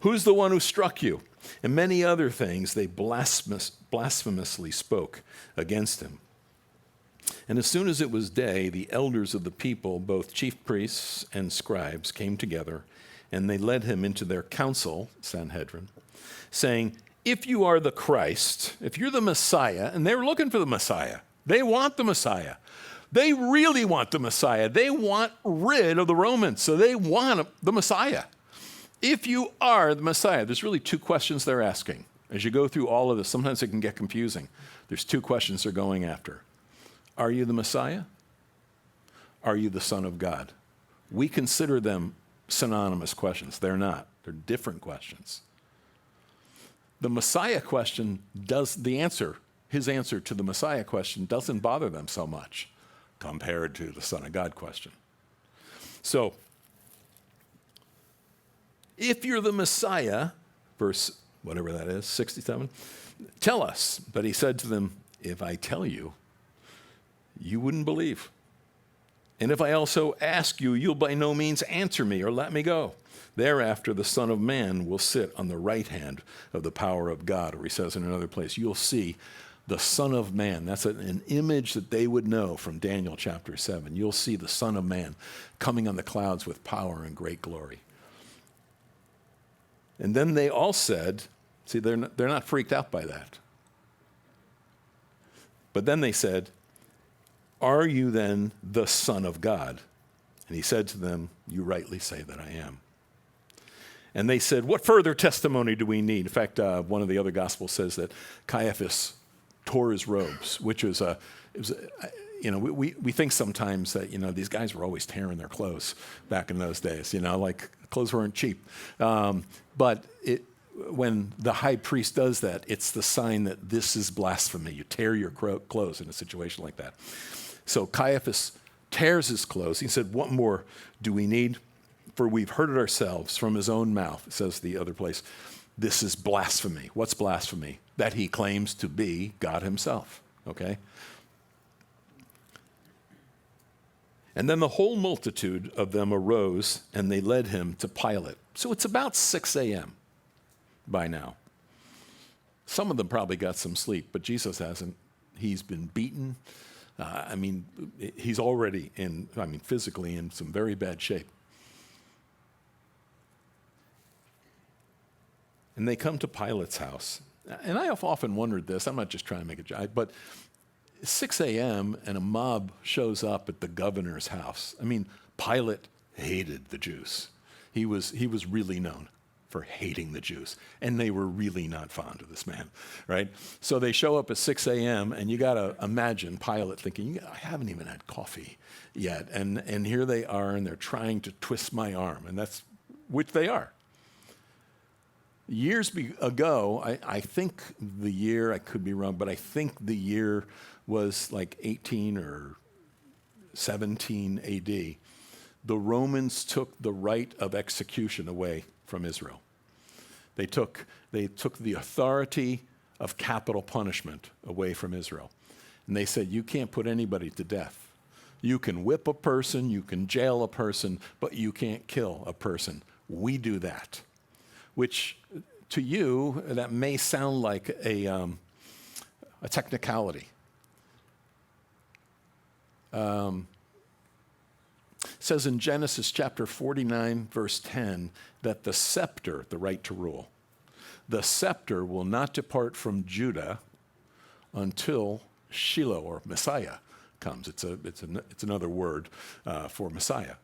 who's the one who struck you?" And many other things they blasphemously spoke against him. And as soon as it was day, the elders of the people, both chief priests and scribes, came together, and they led him into their council, Sanhedrin, saying, "If you are the Christ, if you're the Messiah," and they were looking for the Messiah. They want the Messiah. They really want the Messiah. They want rid of the Romans, so they want the Messiah. If you are the Messiah, there's really 2 questions they're asking. As you go through all of this, sometimes it can get confusing. There's 2 questions they're going after. Are you the Messiah? Are you the Son of God? We consider them synonymous questions. They're not. They're different questions. The Messiah question his answer to the Messiah question doesn't bother them so much compared to the Son of God question. So, if you're the Messiah, verse whatever that is, 67, tell us. But he said to them, "If I tell you, you wouldn't believe. And if I also ask you, you'll by no means answer me or let me go. Thereafter, the Son of Man will sit on the right hand of the power of God." Or he says in another place, you'll see the Son of Man. That's an image that they would know from Daniel chapter 7. You'll see the Son of Man coming on the clouds with power and great glory. And then they all said, see, they're not freaked out by that. But then they said, "Are you then the Son of God?" And he said to them, "You rightly say that I am." And they said, "What further testimony do we need?" In fact, one of the other Gospels says that Caiaphas tore his robes, which was we think sometimes that, these guys were always tearing their clothes back in those days, like clothes weren't cheap. But when the high priest does that, it's the sign that this is blasphemy. You tear your clothes in a situation like that. So Caiaphas tears his clothes. He said, "What more do we need? For we've heard it ourselves from his own mouth," says the other place. "This is blasphemy." What's blasphemy? That he claims to be God himself, okay? And then the whole multitude of them arose, and they led him to Pilate. So it's about 6 a.m. by now. Some of them probably got some sleep, but Jesus hasn't. He's been beaten. He's already physically in some very bad shape. And they come to Pilate's house. And I have often wondered this. I'm not just trying to make a joke, but 6 a.m. and a mob shows up at the governor's house. Pilate hated the Jews. He was really known for hating the Jews, and they were really not fond of this man, right? So they show up at 6 a.m., and you got to imagine Pilate thinking, I haven't even had coffee yet, and here they are, and they're trying to twist my arm, and that's, which they are. Years ago, I think the year, I could be wrong, but I think the year was like 18 or 17 AD. The Romans took the right of execution away from Israel. They took the authority of capital punishment away from Israel. And they said, you can't put anybody to death. You can whip a person, you can jail a person, but you can't kill a person. We do that. Which, to you, that may sound like a technicality. It says in Genesis chapter 49, verse 10, that the scepter, the right to rule, the scepter will not depart from Judah until Shiloh, or Messiah, comes. It's another word for Messiah.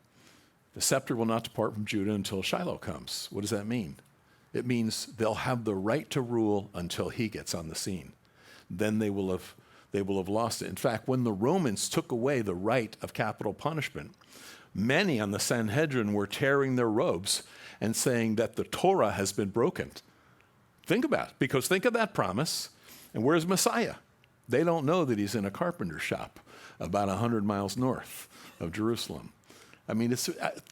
The scepter will not depart from Judah until Shiloh comes. What does that mean? It means they'll have the right to rule until he gets on the scene. Then they will have lost it. In fact, when the Romans took away the right of capital punishment, many on the Sanhedrin were tearing their robes and saying that the Torah has been broken. Think about it, because think of that promise. And where's Messiah? They don't know that he's in a carpenter shop about 100 miles north of Jerusalem. I mean,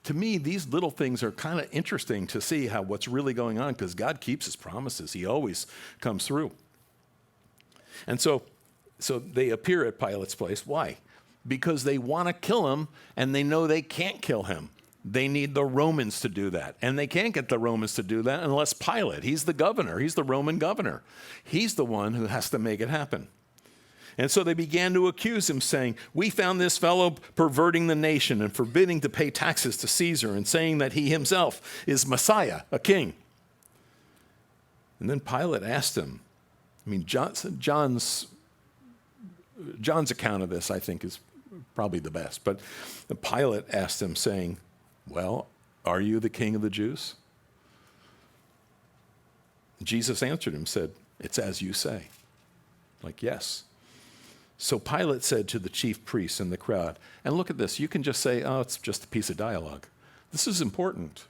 to me, these little things are kind of interesting to see what's really going on, because God keeps his promises. He always comes through. And so they appear at Pilate's place. Why? Because they want to kill him, and they know they can't kill him. They need the Romans to do that. And they can't get the Romans to do that unless Pilate, he's the governor, he's the Roman governor. He's the one who has to make it happen. And so they began to accuse him, saying, we found this fellow perverting the nation and forbidding to pay taxes to Caesar, and saying that he himself is Messiah, a king. And then Pilate asked him, I mean, John's account of this, I think, is probably the best. But Pilate asked him, saying, well, are you the king of the Jews? Jesus answered him, said, it's as you say. Like, yes. So Pilate said to the chief priests and the crowd, and look at this, you can just say, oh, it's just a piece of dialogue. This is important.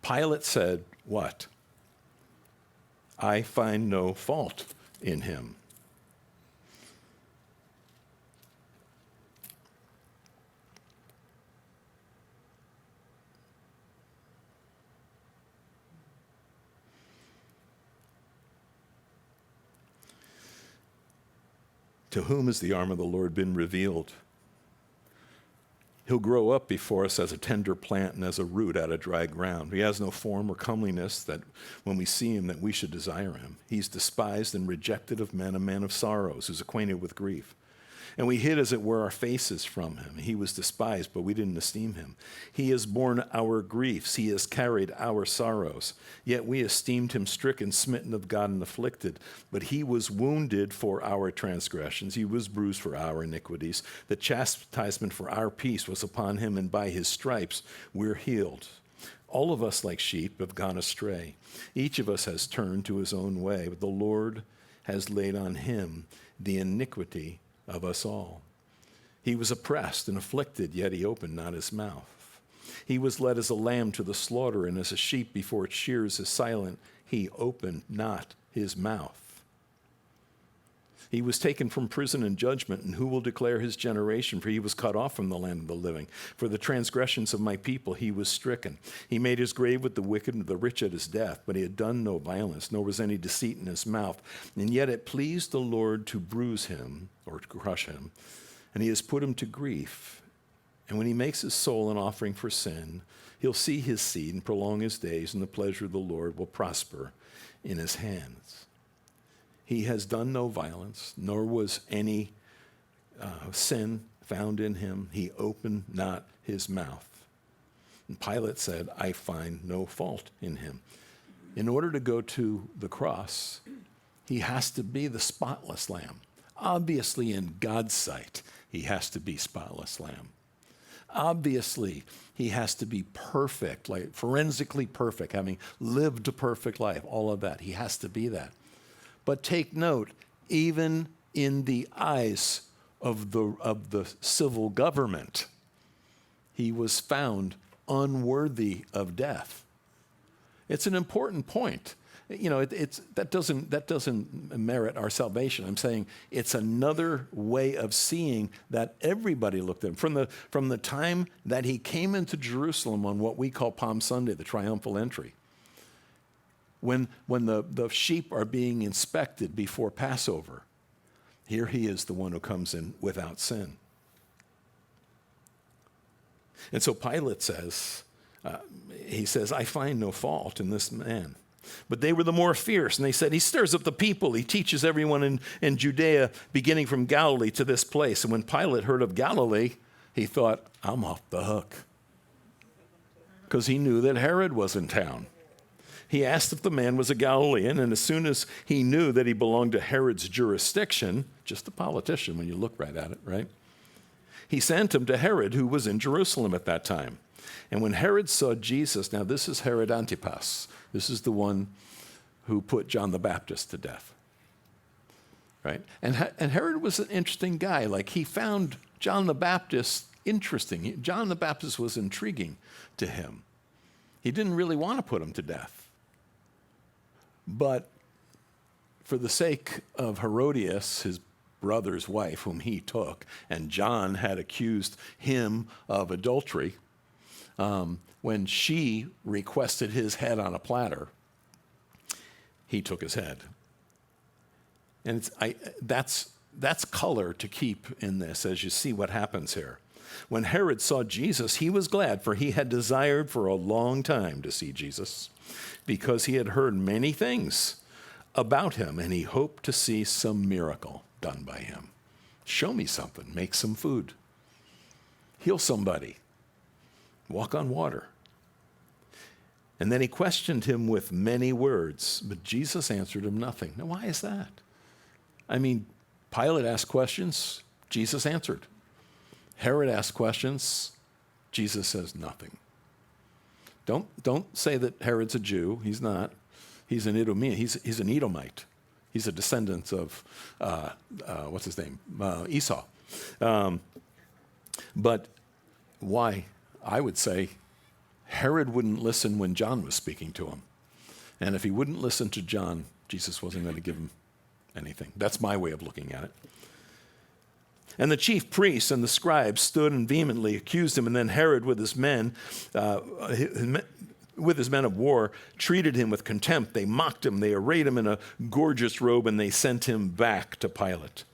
Pilate said, what? I find no fault in him. To whom has the arm of the Lord been revealed? He'll grow up before us as a tender plant and as a root out of dry ground. He has no form or comeliness that when we see him that we should desire him. He's despised and rejected of men, a man of sorrows, who's acquainted with grief. And we hid, as it were, our faces from him. He was despised, but we didn't esteem him. He has borne our griefs. He has carried our sorrows. Yet we esteemed him stricken, smitten of God, and afflicted. But he was wounded for our transgressions. He was bruised for our iniquities. The chastisement for our peace was upon him, and by his stripes we're healed. All of us, like sheep, have gone astray. Each of us has turned to his own way, but the Lord has laid on him the iniquity of us all. He was oppressed and afflicted, yet he opened not his mouth. He was led as a lamb to the slaughter, and as a sheep before its shears is silent, he opened not his mouth. He was taken from prison and judgment, and who will declare his generation? For he was cut off from the land of the living. For the transgressions of my people he was stricken. He made his grave with the wicked and the rich at his death, but he had done no violence, nor was any deceit in his mouth. And yet it pleased the Lord to bruise him, or to crush him, and he has put him to grief. And when he makes his soul an offering for sin, he'll see his seed and prolong his days, and the pleasure of the Lord will prosper in his hands. He has done no violence, nor was any sin found in him. He opened not his mouth. And Pilate said, I find no fault in him. In order to go to the cross, he has to be the spotless lamb. Obviously, in God's sight, he has to be spotless lamb. Obviously, he has to be perfect, like forensically perfect, having lived a perfect life, all of that. He has to be that. But take note, even in the eyes of the civil government, he was found unworthy of death. It's an important point. You know, that doesn't merit our salvation. I'm saying it's another way of seeing that everybody looked at him. From the time that he came into Jerusalem on what we call Palm Sunday, the triumphal entry, when the sheep are being inspected before Passover, here he is, the one who comes in without sin. And so Pilate says, he says, I find no fault in this man. But they were the more fierce, and they said, he stirs up the people. He teaches everyone in Judea, beginning from Galilee to this place. And when Pilate heard of Galilee, he thought, I'm off the hook. Because he knew that Herod was in town. He asked if the man was a Galilean, and as soon as he knew that he belonged to Herod's jurisdiction, just a politician when you look right at it, right? He sent him to Herod, who was in Jerusalem at that time. And when Herod saw Jesus, now this is Herod Antipas. This is the one who put John the Baptist to death, right? And Herod was an interesting guy. Like, he found John the Baptist interesting. John the Baptist was intriguing to him. He didn't really want to put him to death. But for the sake of Herodias, his brother's wife, whom he took, and John had accused him of adultery, when she requested his head on a platter, he took his head. And that's color to keep in this as you see what happens here. When Herod saw Jesus, he was glad, for he had desired for a long time to see Jesus, because he had heard many things about him, and he hoped to see some miracle done by him. Show me something, make some food, heal somebody, walk on water. And then he questioned him with many words, but Jesus answered him nothing. Now, why is that? I mean, Pilate asked questions, Jesus answered. Herod asked questions, Jesus says nothing. Don't say that Herod's a Jew. He's not. He's an Idumean. He's an Edomite. He's a descendant of, what's his name? Esau. But why? I would say Herod wouldn't listen when John was speaking to him. And if he wouldn't listen to John, Jesus wasn't going to give him anything. That's my way of looking at it. And the chief priests and the scribes stood and vehemently accused him. And then Herod, with his men of war, treated him with contempt. They mocked him. They arrayed him in a gorgeous robe, and they sent him back to Pilate.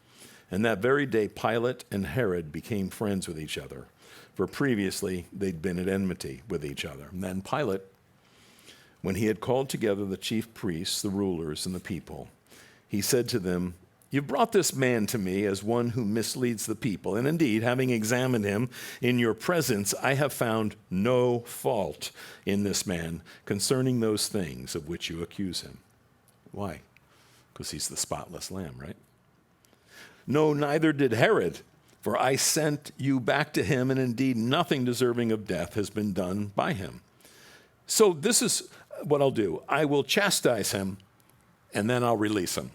And that very day, Pilate and Herod became friends with each other, for previously they'd been at enmity with each other. And then Pilate, when he had called together the chief priests, the rulers, and the people, he said to them, "You've brought this man to me as one who misleads the people. And indeed, having examined him in your presence, I have found no fault in this man concerning those things of which you accuse him." Why? Because he's the spotless lamb, right? "No, neither did Herod, for I sent you back to him, and indeed nothing deserving of death has been done by him. So this is what I'll do. I will chastise him, and then I'll release him.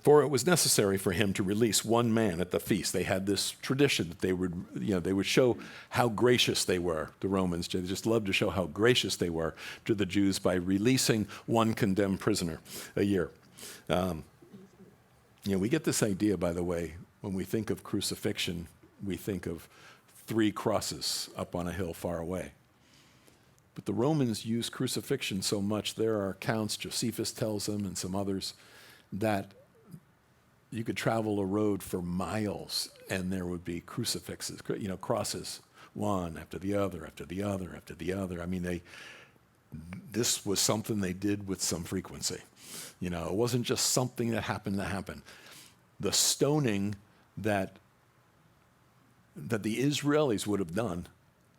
For it was necessary for him to release one man at the feast." They had this tradition that they would show how gracious they were. The Romans, they just loved to show how gracious they were to the Jews by releasing one condemned prisoner a year. We get this idea, by the way, when we think of crucifixion, we think of 3 crosses up on a hill far away. But the Romans used crucifixion so much, there are accounts, Josephus tells them and some others, that you could travel a road for miles and there would be crucifixes, crosses, one after the other, after the other, after the other. I mean, this was something they did with some frequency. It wasn't just something that happened to happen. The stoning that the Israelis would have done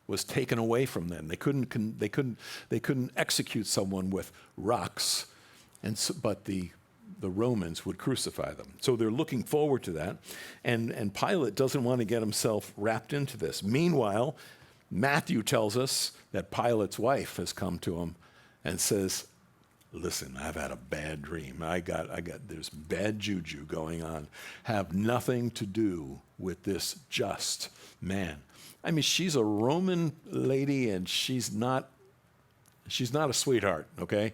was taken away from them. They couldn't execute someone with rocks, but the the Romans would crucify them. So they're looking forward to that. And Pilate doesn't want to get himself wrapped into this. Meanwhile, Matthew tells us that Pilate's wife has come to him and says, listen, I've had a bad dream. There's bad juju going on. Have nothing to do with this just man. I mean, she's a Roman lady and she's not a sweetheart, okay?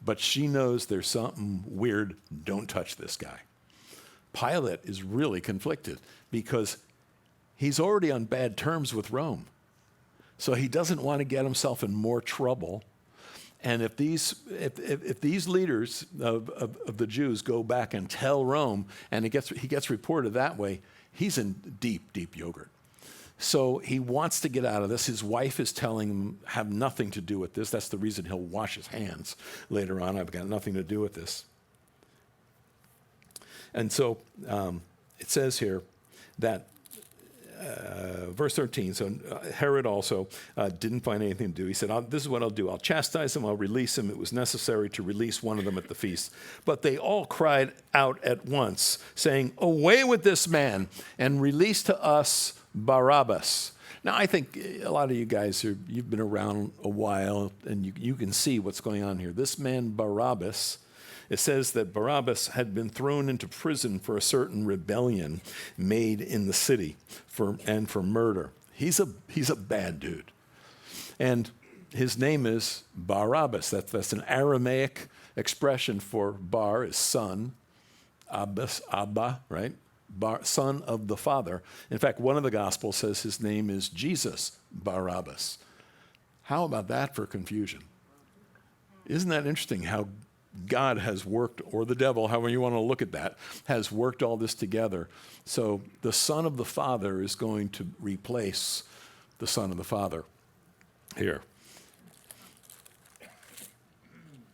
But she knows there's something weird. Don't touch this guy. Pilate is really conflicted because he's already on bad terms with Rome. So he doesn't want to get himself in more trouble. And if these leaders of the Jews go back and tell Rome, and he gets reported that way, he's in deep, deep yogurt. So he wants to get out of this. His wife is telling him, have nothing to do with this. That's the reason he'll wash his hands later on. I've got nothing to do with this. And so it says here that verse 13, so Herod also didn't find anything to do. He said, this is what I'll do. I'll chastise him. I'll release him. It was necessary to release one of them at the feast. But they all cried out at once, saying, away with this man, and release to us Barabbas. Now, I think a lot of you guys, you've been around a while, and you can see what's going on here. This man, Barabbas, it says that Barabbas had been thrown into prison for a certain rebellion made in the city for murder. He's a bad dude. And his name is Barabbas. That's an Aramaic expression for bar is son, Abbas, Abba, right? Son of the Father. In fact, one of the Gospels says his name is Jesus Barabbas. How about that for confusion? Isn't that interesting how God has worked, or the devil, however you want to look at that, has worked all this together. So the Son of the Father is going to replace the Son of the Father here.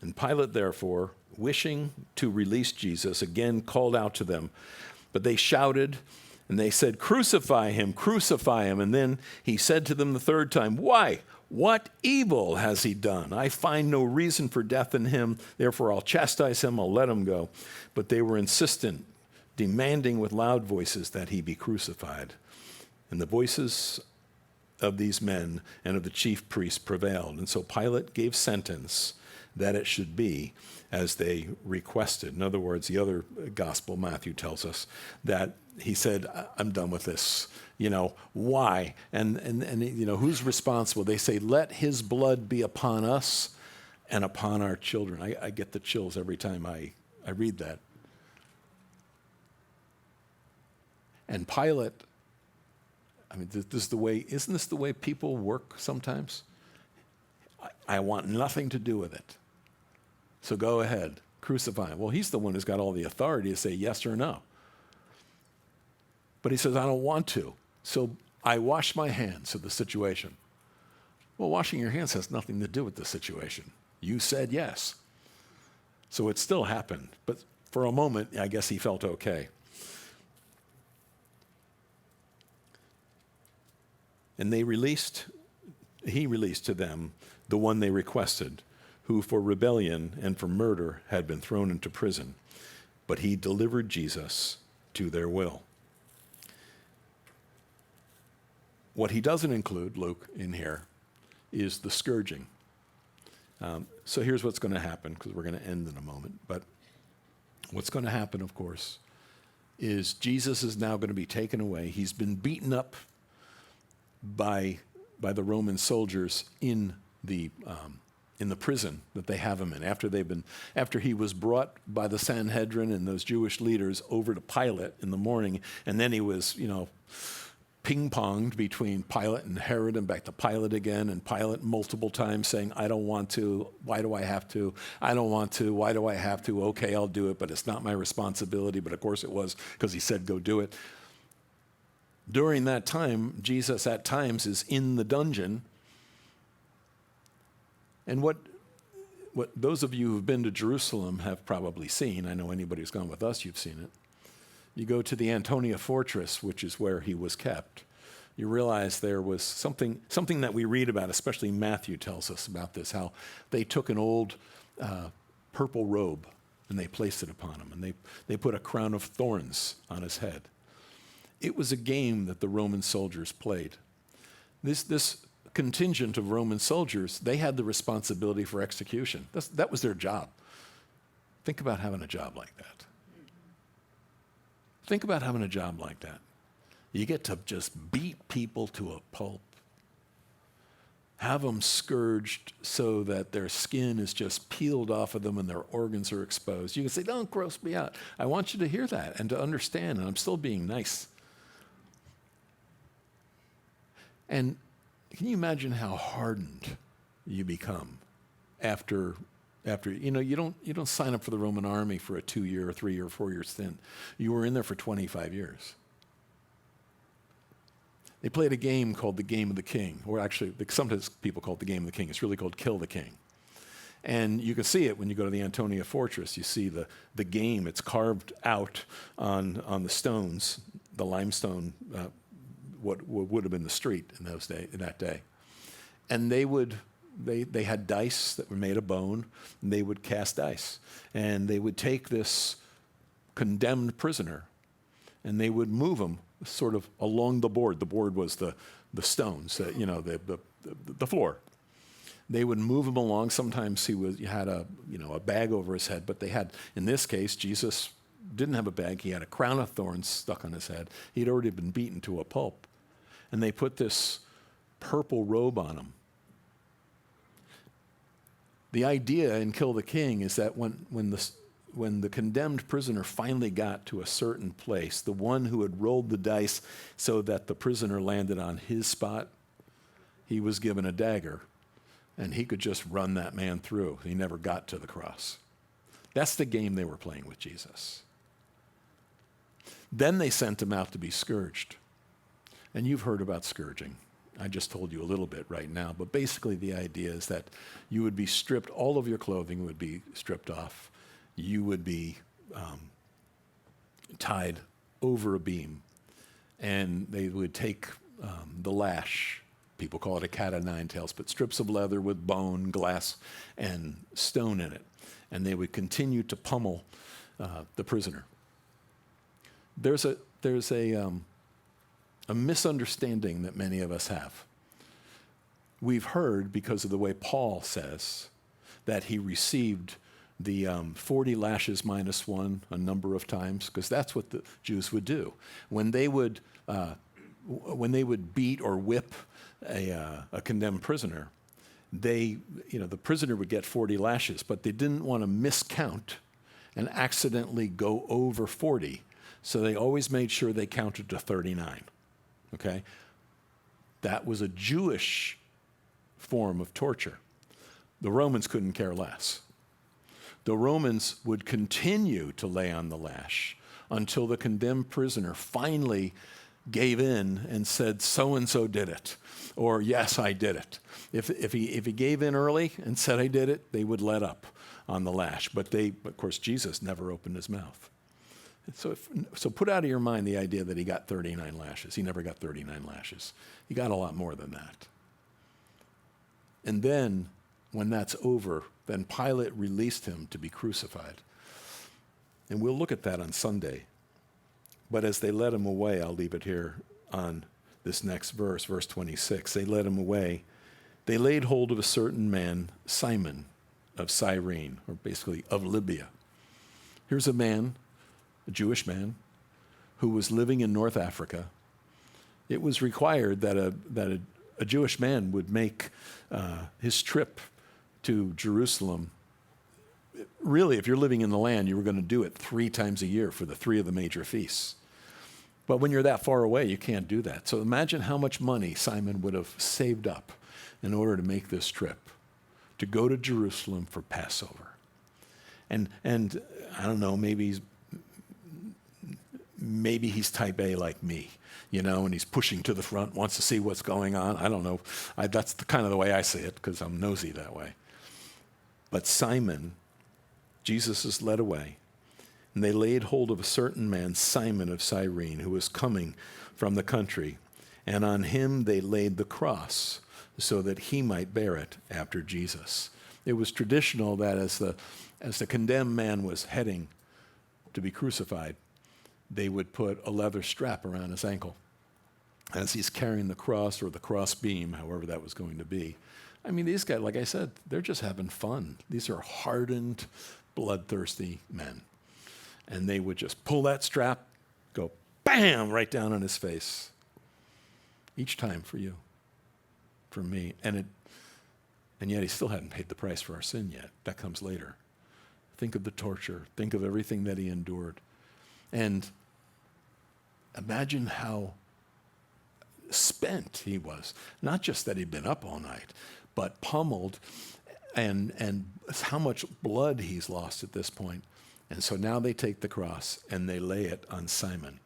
And Pilate, therefore, wishing to release Jesus, again called out to them. But they shouted, and they said, crucify him, crucify him. And then he said to them the third time, why? What evil has he done? I find no reason for death in him. Therefore, I'll chastise him. I'll let him go. But they were insistent, demanding with loud voices that he be crucified. And the voices of these men and of the chief priests prevailed. And so Pilate gave sentence that it should be as they requested. In other words, the other gospel, Matthew, tells us that he said, I'm done with this. Why? And who's responsible? They say, let his blood be upon us and upon our children. I get the chills every time I read that. And Pilate, isn't this the way people work sometimes? I want nothing to do with it. So go ahead, crucify him. Well, he's the one who's got all the authority to say yes or no. But he says, I don't want to. So I wash my hands of the situation. Well, washing your hands has nothing to do with the situation. You said yes. So it still happened. But for a moment, I guess he felt okay. And he released to them the one they requested, who for rebellion and for murder had been thrown into prison. But he delivered Jesus to their will. What he doesn't include, Luke, in here, is the scourging. So here's what's going to happen, because we're going to end in a moment. But what's going to happen, of course, is Jesus is now going to be taken away. He's been beaten up by the Roman soldiers in the prison that they have him in. After he was brought by the Sanhedrin and those Jewish leaders over to Pilate in the morning, and then he was, ping-ponged between Pilate and Herod and back to Pilate again, and Pilate multiple times saying, I don't want to, why do I have to? I don't want to, why do I have to? Okay, I'll do it, but it's not my responsibility. But of course it was, because he said go do it. During that time, Jesus at times is in the dungeon. And what those of you who've been to Jerusalem have probably seen, I know anybody who's gone with us, you've seen it. You go to the Antonia Fortress, which is where he was kept. You realize there was something that we read about, especially Matthew tells us about this, how they took an old purple robe and they placed it upon him, and they put a crown of thorns on his head. It was a game that the Roman soldiers played. This contingent of Roman soldiers, they had the responsibility for execution. That was their job. Think about having a job like that. Think about having a job like that. You get to just beat people to a pulp, have them scourged so that their skin is just peeled off of them and their organs are exposed. You can say, don't gross me out. I want you to hear that and to understand, and I'm still being nice. And can you imagine how hardened you become after you don't sign up for the Roman army for a 2-year, or 3-year, or 4-year stint. You were in there for 25 years. They played a game called the Game of the King, or actually, sometimes people call it the Game of the King. It's really called Kill the King. And you can see it when you go to the Antonia Fortress. You see the game. It's carved out on the stones, the limestone, what would have been the street in that day. And they had dice that were made of bone, and they would cast dice. And they would take this condemned prisoner, and they would move him sort of along the board. The board was the stones, the floor. They would move him along. Sometimes he had a bag over his head, but they had, in this case, Jesus didn't have a bag. He had a crown of thorns stuck on his head. He'd already been beaten to a pulp. And they put this purple robe on him. The idea in Kill the King is that when the condemned prisoner finally got to a certain place, the one who had rolled the dice so that the prisoner landed on his spot, he was given a dagger, and he could just run that man through. He never got to the cross. That's the game they were playing with Jesus. Then they sent him out to be scourged. And you've heard about scourging. I just told you a little bit right now, but basically the idea is that you would be stripped, all of your clothing would be stripped off. You would be tied over a beam, and they would take the lash. People call it a cat o' nine tails, but strips of leather with bone, glass, and stone in it. And they would continue to pummel the prisoner. There's a misunderstanding that many of us have. We've heard, because of the way Paul says, that he received the 40 lashes minus 1 a number of times, because that's what the Jews would do. When they would beat or whip a condemned prisoner, the prisoner would get 40 lashes, but they didn't want to miscount and accidentally go over 40, so they always made sure they counted to 39. Okay? That was a Jewish form of torture. The Romans couldn't care less. The Romans would continue to lay on the lash until the condemned prisoner finally gave in and said, so-and-so did it, or yes, I did it. If he gave in early and said I did it, they would let up on the lash. But of course, Jesus never opened his mouth. So put out of your mind the idea that he got 39 lashes. He never got 39 lashes. He got a lot more than that. And then, when that's over, then Pilate released him to be crucified. And we'll look at that on Sunday. But as they led him away, I'll leave it here on this next verse, verse 26. They led him away. They laid hold of a certain man, Simon of Cyrene, or basically of Libya. Here's a man, a Jewish man, who was living in North Africa. It was required that a Jewish man would make his trip to Jerusalem. Really, if you're living in the land, you were going to do it 3 times a year for the 3 of the major feasts. But when you're that far away, you can't do that. So imagine how much money Simon would have saved up in order to make this trip, to go to Jerusalem for Passover. And I don't know, maybe he's type A like me, and he's pushing to the front, wants to see what's going on. I don't know. That's kind of the way I see it, because I'm nosy that way. But Simon, Jesus is led away, and they laid hold of a certain man, Simon of Cyrene, who was coming from the country, and on him they laid the cross so that he might bear it after Jesus. It was traditional that as the condemned man was heading to be crucified, they would put a leather strap around his ankle as he's carrying the cross or the cross beam, however that was going to be. I mean, these guys, like I said, they're just having fun. These are hardened, bloodthirsty men. And they would just pull that strap, go bam, right down on his face. Each time for you, for me. And yet he still hadn't paid the price for our sin yet. That comes later. Think of the torture. Think of everything that he endured. And imagine how spent he was. Not just that he'd been up all night, but pummeled, and how much blood he's lost at this point. And so now they take the cross and they lay it on Simon.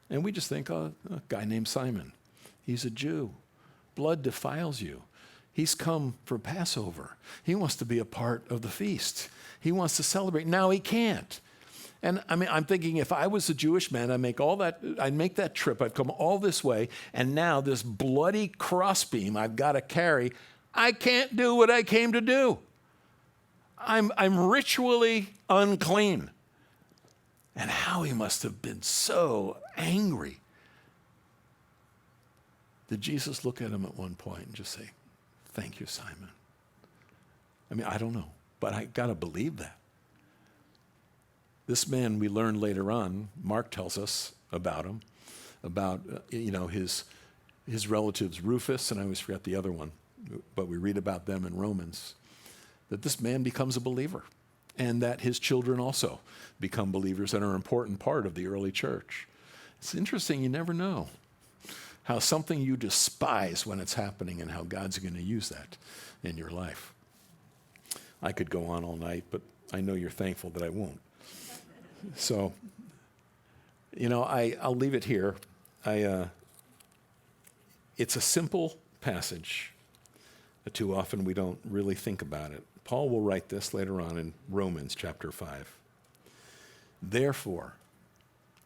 And we just think, oh, a guy named Simon. He's a Jew. Blood defiles you. He's come for Passover. He wants to be a part of the feast. He wants to celebrate. Now he can't. And I mean, I'm thinking if I was a Jewish man, I'd make that trip. I'd come all this way. And now this bloody crossbeam I've got to carry, I can't do what I came to do. I'm ritually unclean. And how he must have been so angry. Did Jesus look at him at one point and just say, "Thank you, Simon"? I mean, I don't know, but I got to believe that. This man, we learn later on, Mark tells us about him, about his relatives Rufus, and I always forget the other one, but we read about them in Romans, that this man becomes a believer, and that his children also become believers and are an important part of the early church. It's interesting, you never know how something you despise when it's happening and how God's going to use that in your life. I could go on all night, but I know you're thankful that I won't. So, I'll leave it here. It's a simple passage. Too often we don't really think about it. Paul will write this later on in Romans chapter 5. Therefore,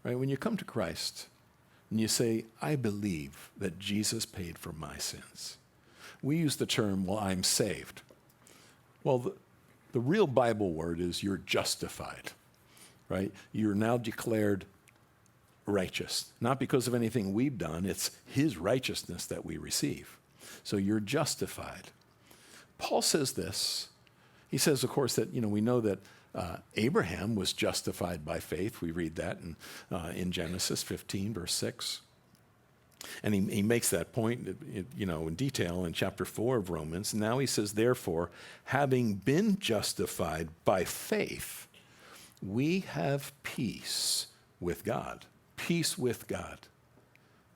right, when you come to Christ and you say, I believe that Jesus paid for my sins. We use the term, well, I'm saved. Well, the real Bible word is you're justified. Right? You're now declared righteous. Not because of anything we've done, it's his righteousness that we receive. So you're justified. Paul says this. He says, of course, that we know that Abraham was justified by faith. We read that in Genesis 15, verse 6. And he makes that point in detail in chapter 4 of Romans. Now he says, therefore, having been justified by faith, we have peace with God. Peace with God.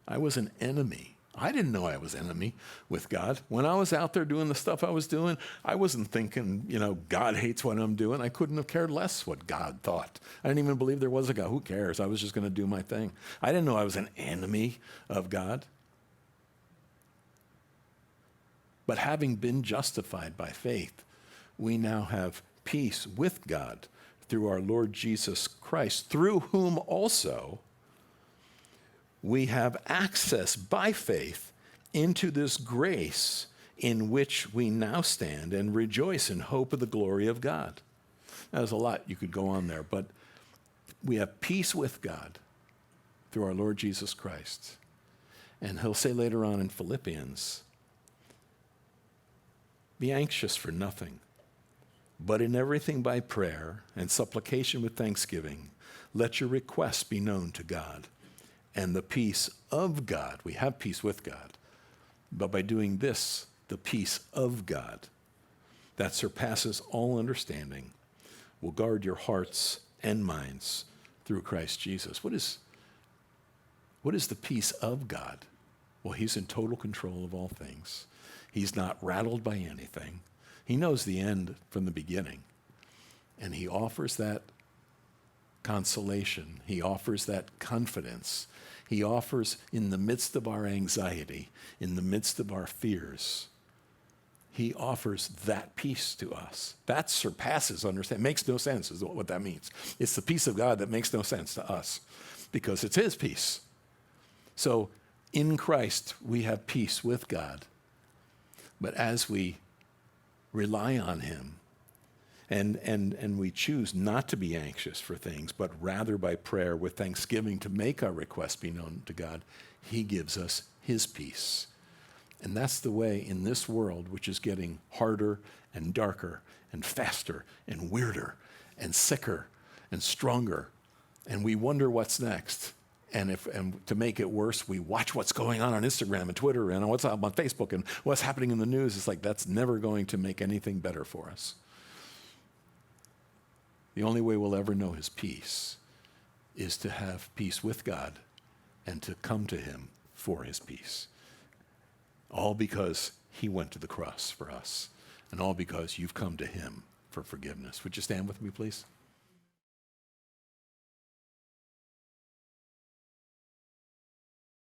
I was an enemy. I didn't know I was enemy with God. When I was out there doing the stuff I was doing, I wasn't thinking, God hates what I'm doing. I couldn't have cared less what God thought. I didn't even believe there was a God. Who cares? I was just going to do my thing. I didn't know I was an enemy of God. But having been justified by faith, we now have peace with God through our Lord Jesus Christ, through whom also we have access by faith into this grace in which we now stand and rejoice in hope of the glory of God. Now, there's a lot you could go on there, but we have peace with God through our Lord Jesus Christ. And he'll say later on in Philippians, be anxious for nothing, but in everything by prayer and supplication with thanksgiving, let your requests be known to God. And the peace of God, we have peace with God, but by doing this, the peace of God that surpasses all understanding will guard your hearts and minds through Christ Jesus. What is the peace of God? Well, he's in total control of all things. He's not rattled by anything. He knows the end from the beginning. And he offers that consolation. He offers that confidence. He offers, in the midst of our anxiety, in the midst of our fears, he offers that peace to us. That surpasses understanding. Makes no sense is what that means. It's the peace of God that makes no sense to us because it's his peace. So in Christ, we have peace with God. But as we rely on him. And we choose not to be anxious for things, but rather by prayer with thanksgiving to make our requests be known to God, he gives us his peace. And that's the way in this world, which is getting harder and darker and faster and weirder and sicker and stronger. And we wonder what's next. And to make it worse, we watch what's going on Instagram and Twitter and what's up on Facebook and what's happening in the news. It's like that's never going to make anything better for us. The only way we'll ever know his peace is to have peace with God and to come to him for his peace. All because he went to the cross for us, and all because you've come to him for forgiveness. Would you stand with me, please?